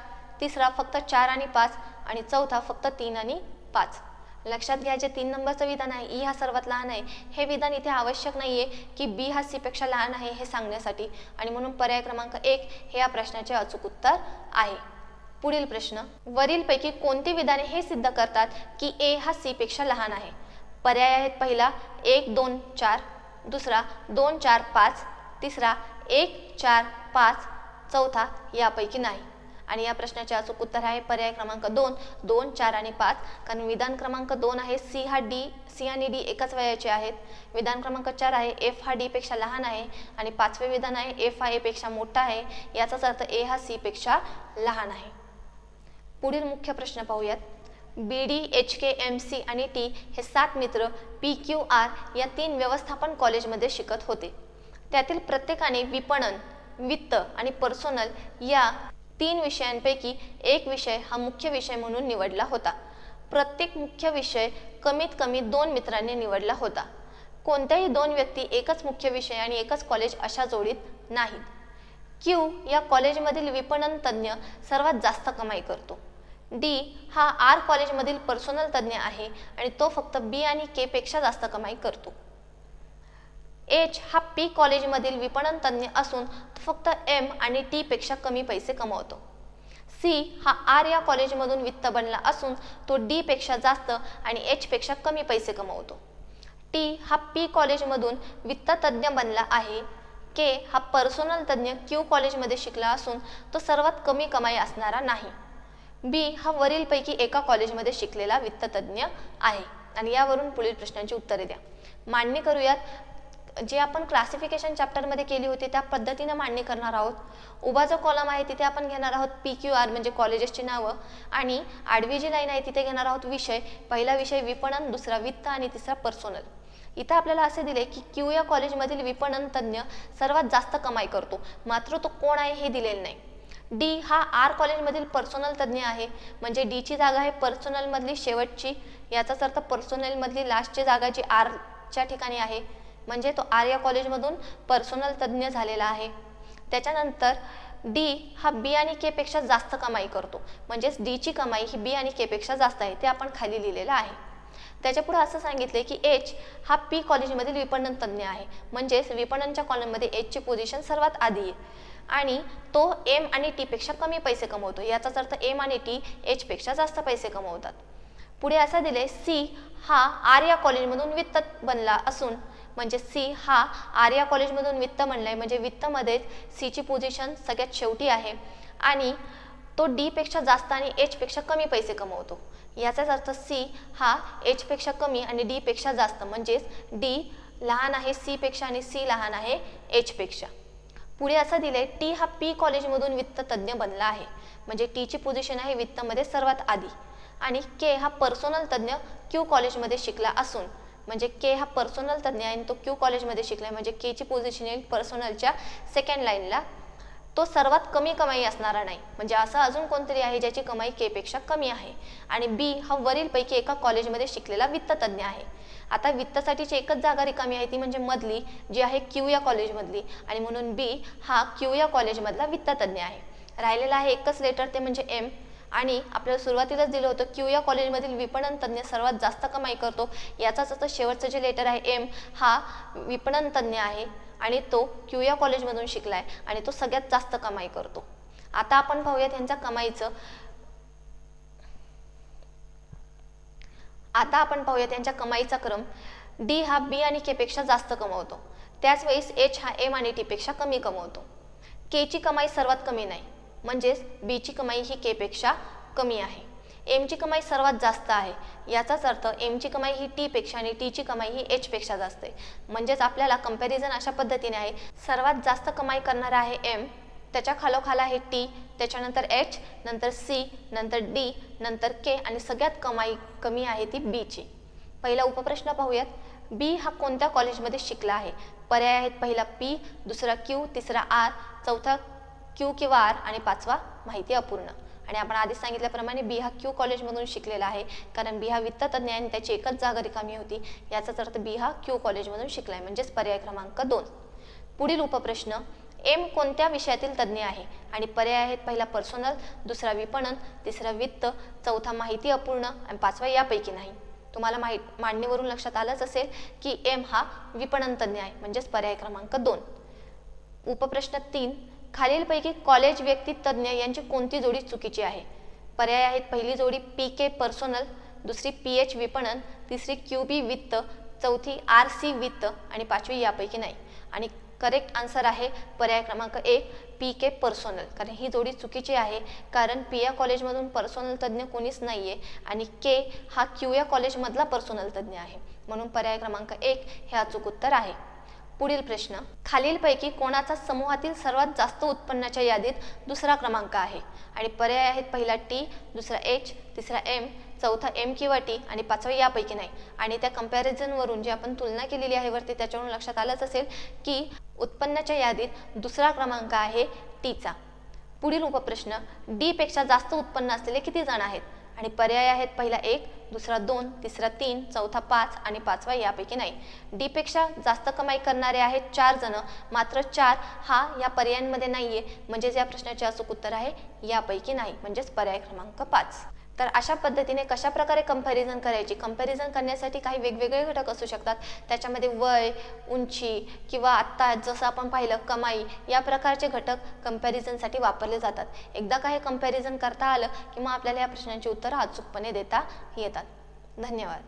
तिसरा फक्त 4 आणि 5, आणि चौथा फक्त 3 आणि 5. लक्षात घ्या, जे 3 नंबरचं विधान आहे ई हा सर्वात लहान आहे हे विधान इथे आवश्यक नाहीये की बी हा सी पेक्षा लहान आहे हे सांगण्यासाठी, आणि म्हणून पर्याय क्रमांक 1 हे या प्रश्नाचे अचूक उत्तर आहे. पुढील प्रश्न, वरीलपैकी कोणती विधाने हे सिद्ध करतात की ए हा सी पेक्षा लहान आहे? पर्याय आहेत पहिला 1, 2, 4, दुसरा 2, 4, 5, तिसरा 1, 4, 5, चौथा यापैकी नाही. आणि या प्रश्नाचे अचूक उत्तर आहे पर्याय क्रमांक 2, 2, 4 आणि 5, कारण विधान क्रमांक 2 आहे सी आणि डी एकाच वयाचे आहेत. विधान क्रमांक 4 आहे एफ हा डी पेक्षा लहान आहे, आणि 5वे विधान आहे एफ हा ए पेक्षा मोठा आहे. याचाच अर्थ ए हा सी पेक्षा लहान आहे. पुढील मुख्य प्रश्न पाहूयात. बी डी एच के एम सी आणि टी हे 7 मित्र पी क्यू आर या 3 व्यवस्थापन कॉलेजमध्ये शिकत होते. त्यातील प्रत्येकाने विपणन, वित्त आणि पर्सोनल या 3 विषयांपैकी एक विषय हा मुख्य विषय म्हणून निवडला होता. प्रत्येक मुख्य विषय कमीत कमी 2 मित्रांनी निवडला होता. कोणत्याही 2 व्यक्ती एकच मुख्य विषय आणि एकच कॉलेज अशा जोडीत नाहीत. क्यू या कॉलेजमधील विपणन तज्ज्ञ सर्वात जास्त कमाई करतो. डी हा आर कॉलेजमधील पर्सोनल तज्ज्ञ आहे आणि तो फक्त बी आणि के पेक्षा जास्त कमाई करतो. एच हा पी कॉलेजमधील विपणन तज्ज्ञ असून तो फक्त एम आणि टी पेक्षा कमी पैसे कमवतो. सी हा आर या कॉलेजमधून वित्त बनला असून तो डी पेक्षा जास्त आणि एच पेक्षा कमी पैसे कमवतो. टी हा पी कॉलेजमधून वित्त तज्ज्ञ बनला आहे. के हा पर्सोनल तज्ज्ञ क्यू कॉलेजमध्ये शिकला असून तो सर्वात कमी कमाई असणारा नाही. बी हा वरीलपैकी एका कॉलेजमध्ये शिकलेला वित्त तज्ज्ञ आहे. आणि यावरून पुढील प्रश्नांची उत्तरे द्या. मांडणी करूयात. जे आपण क्लासिफिकेशन चॅप्टरमध्ये केली होती त्या पद्धतीने मांडणी करणार आहोत. उभा जो कॉलम आहे तिथे आपण घेणार आहोत पी क्यू आर म्हणजे कॉलेजेसची नावं, आणि आडवी जी लाईन आहे तिथे घेणार आहोत विषय. पहिला विषय विपणन, दुसरा वित्त आणि तिसरा पर्सोनल. इथं आपल्याला असे दिले की क्यू या कॉलेजमधील विपणन तज्ज्ञ सर्वात जास्त कमाई करतो, मात्र तो कोण आहे हे दिलेले नाही. डी हा आर कॉलेजमधील पर्सोनल तज्ज्ञ आहे, म्हणजे डी ची जागा आहे पर्सोनल मधली शेवटची. याचाच अर्थ पर्सोनल मधली लास्टची जागा जी आर च्या ठिकाणी आहे, म्हणजे तो आर या कॉलेजमधून पर्सोनल तज्ज्ञ झालेला आहे. त्याच्यानंतर डी हा बी आणि के पेक्षा जास्त कमाई करतो, म्हणजेच डी ची कमाई ही बी आणि के पेक्षा जास्त आहे, ते आपण खाली लिहिलेलं आहे. त्याच्यापुढे असं सांगितले की एच हा पी कॉलेजमधील विपणन तज्ज्ञ आहे, म्हणजेच विपणनच्या कॉलममध्ये एच ची पोझिशन सर्वात आधी आहे आणि तो एम आणि टी पेक्षा कमी पैसे कमवतो. याचाच अर्थ एम आणि टी एच पेक्षा जास्त पैसे कमवतात. पुढे असं दिले सी हा आर या कॉलेजमधून वित्त बनला असून, म्हणजे सी हा आर या कॉलेजमधून वित्त बनलाय, म्हणजे वित्तमध्ये सी ची पोझिशन सगळ्यात शेवटी आहे आणि तो डी पेक्षा जास्त आणि एच पेक्षा कमी पैसे कमवतो. याचाच अर्थ सी हा एच पेक्षा कमी आणि डी पेक्षा जास्त, म्हणजेच डी लहान आहे सी पेक्षा आणि सी लहान आहे एच पेक्षा. पुढे असं दिले टी हा पी कॉलेजमधून वित्त तज्ज्ञ बनला आहे, म्हणजे टी ची पोझिशन आहे वित्तमध्ये सर्वात आधी, आणि के हा पर्सोनल तज्ज्ञ क्यू कॉलेजमध्ये शिकला असून, म्हणजे के हा पर्सोनल तज्ज्ञ आहे आणि तो क्यू कॉलेजमध्ये शिकलाय, म्हणजे के ची पोझिशन येईल पर्सोनलच्या सेकंड लाईनला. तो सर्वात कमी कमाई असणारा नाही, म्हणजे असं अजून कोणतरी आहे ज्याची कमाई के पेक्षा कमी आहे. आणि बी हा वरीलपैकी एका कॉलेजमध्ये शिकलेला वित्त तज्ज्ञ आहे. आता वित्तासाठीची एकच जागा रिकामी आहे ती म्हणजे मधली जी आहे क्यू या कॉलेजमधली, आणि म्हणून बी हा क्यू या कॉलेजमधला वित्त तज्ज्ञ आहे. राहिलेला आहे एकच लेटर ते म्हणजे एम, आणि आपल्याला सुरुवातीलाच दिलं होतं क्यू या कॉलेजमधील विपणन तज्ज्ञ सर्वात जास्त कमाई करतो. याचाच अर्थ शेवटचं जे लेटर आहे एम हा विपणन तज्ज्ञ आहे आणि तो क्यू या कॉलेजमधून शिकलाय आणि तो सगळ्यात जास्त कमाई करतो. आता आपण पाहूया त्यांच्या कमाईचं. आता आपण पाहूया त्यांच्या कमाईचा क्रम. डी हा बी आणि के पेक्षा जास्त कमवतो, त्याच वेळेस एच हा एम आणि टी पेक्षा कमी कमवतो. के ची कमाई सर्वात कमी नाही, म्हणजेच बी ची कमाई ही के पेक्षा कमी आहे. एमची कमाई सर्वात जास्त आहे, याचाच अर्थ एमची कमाई ही टीपेक्षा आणि टीची कमाई ही एचपेक्षा जास्त आहे. म्हणजेच आपल्याला कंपॅरिझन अशा पद्धतीने आहे, सर्वात जास्त कमाई करणारा आहे एम, त्याच्या खालोखाल आहे टी, त्याच्यानंतर एच, नंतर सी, नंतर डी, नंतर के आणि सगळ्यात कमाई कमी आहे ती बीची. पहिला उपप्रश्न पाहूयात. बी हा कोणत्या कॉलेजमध्ये शिकला आहे? पर्याय आहेत, पहिला पी, दुसरा क्यू, तिसरा आर, चौथा क्यू किंवा आर आणि पाचवा माहिती अपूर्ण. आणि आपण आधीच सांगितल्याप्रमाणे बी हा क्यू कॉलेजमधून शिकलेला आहे, कारण बी हा वित्ततज्ञ आणि त्याची एकच जागा रिकामी होती. याचाच अर्थ बी हा क्यू कॉलेजमधून शिकलाय, म्हणजेच पर्याय क्रमांक 2. पुढील उपप्रश्न. एम कोणत्या विषयातील तज्ञ आहे? आणि पर्याय आहेत, पहिला पर्सोनल, दुसरा विपणन, तिसरा वित्त, चौथा माहिती अपूर्ण आणि पाचवा यापैकी नाही. तुम्हाला मांडणीवरून लक्षात आलंच असेल की एम हा विपणन तज्ञ आहे, म्हणजेच पर्याय क्रमांक 2. उपप्रश्न 3. खालीलपैकी कॉलेज व्यक्ती तज्ञ यांची कोणती जोडी चुकीची आहे? पर्याय आहेत, पहिली जोडी पी के पर्सोनल, दुसरी पी एच विपणन, तिसरी क्यू बी वित्त, चौथी आर सी वित्त आणि पाचवी यापैकी नाही. आणि करेक्ट आन्सर आहे पर्याय क्रमांक 1 पी के पर्सोनल, कारण ही जोडी चुकीची आहे, कारण पी या कॉलेजमधून पर्सोनल तज्ञ कोणीच नाहीये आणि के हा क्यू या कॉलेजमधला पर्सोनल तज्ञ आहे, म्हणून पर्याय क्रमांक 1 हे अचूक उत्तर आहे. पुढील प्रश्न. खालीलपैकी कोणाचा समूहातील सर्वात जास्त उत्पन्नाच्या यादीत दुसरा क्रमांक आहे? आणि पर्याय आहेत, पहिला टी, दुसरा एच, तिसरा एम, चौथा एम किंवा टी आणि पाचवा यापैकी नाही. आणि त्या कंपॅरिझनवरून जी आपण तुलना केलेली आहे वरती, त्याच्यावरून लक्षात आलंच असेल की उत्पन्नाच्या यादीत दुसरा क्रमांक आहे टीचा. पुढील उपप्रश्न. डी पेक्षा जास्त उत्पन्न असलेले किती जण आहेत? आणि पर्याय आहेत, पहिला 1, दुसरा 2, तिसरा 3, चौथा 5 आणि पाचवा यापैकी नाही. डी पेक्षा जास्त कमाई करणारे आहेत 4 जण, मात्र 4 हा या पर्यायांमध्ये नाहीये, म्हणजेच या प्रश्नाचे अचूक उत्तर आहे यापैकी नाही, म्हणजेच पर्याय क्रमांक 5. तर अशा पद्धतीने कशा प्रकारे कंपॅरिझन करायची? कंपॅरिझन करण्यासाठी काही वेगवेगळे घटक असू शकतात, त्याच्यामध्ये वय, उंची किंवा आत्ता जसं आपण पाहिलं कमाई, या प्रकारचे घटक कंपॅरिझनसाठी वापरले जातात. एकदा का हे कंपॅरिझन करता आलं की मग आपल्याला या प्रश्नांची उत्तरं अचूकपणे देता येतात. धन्यवाद.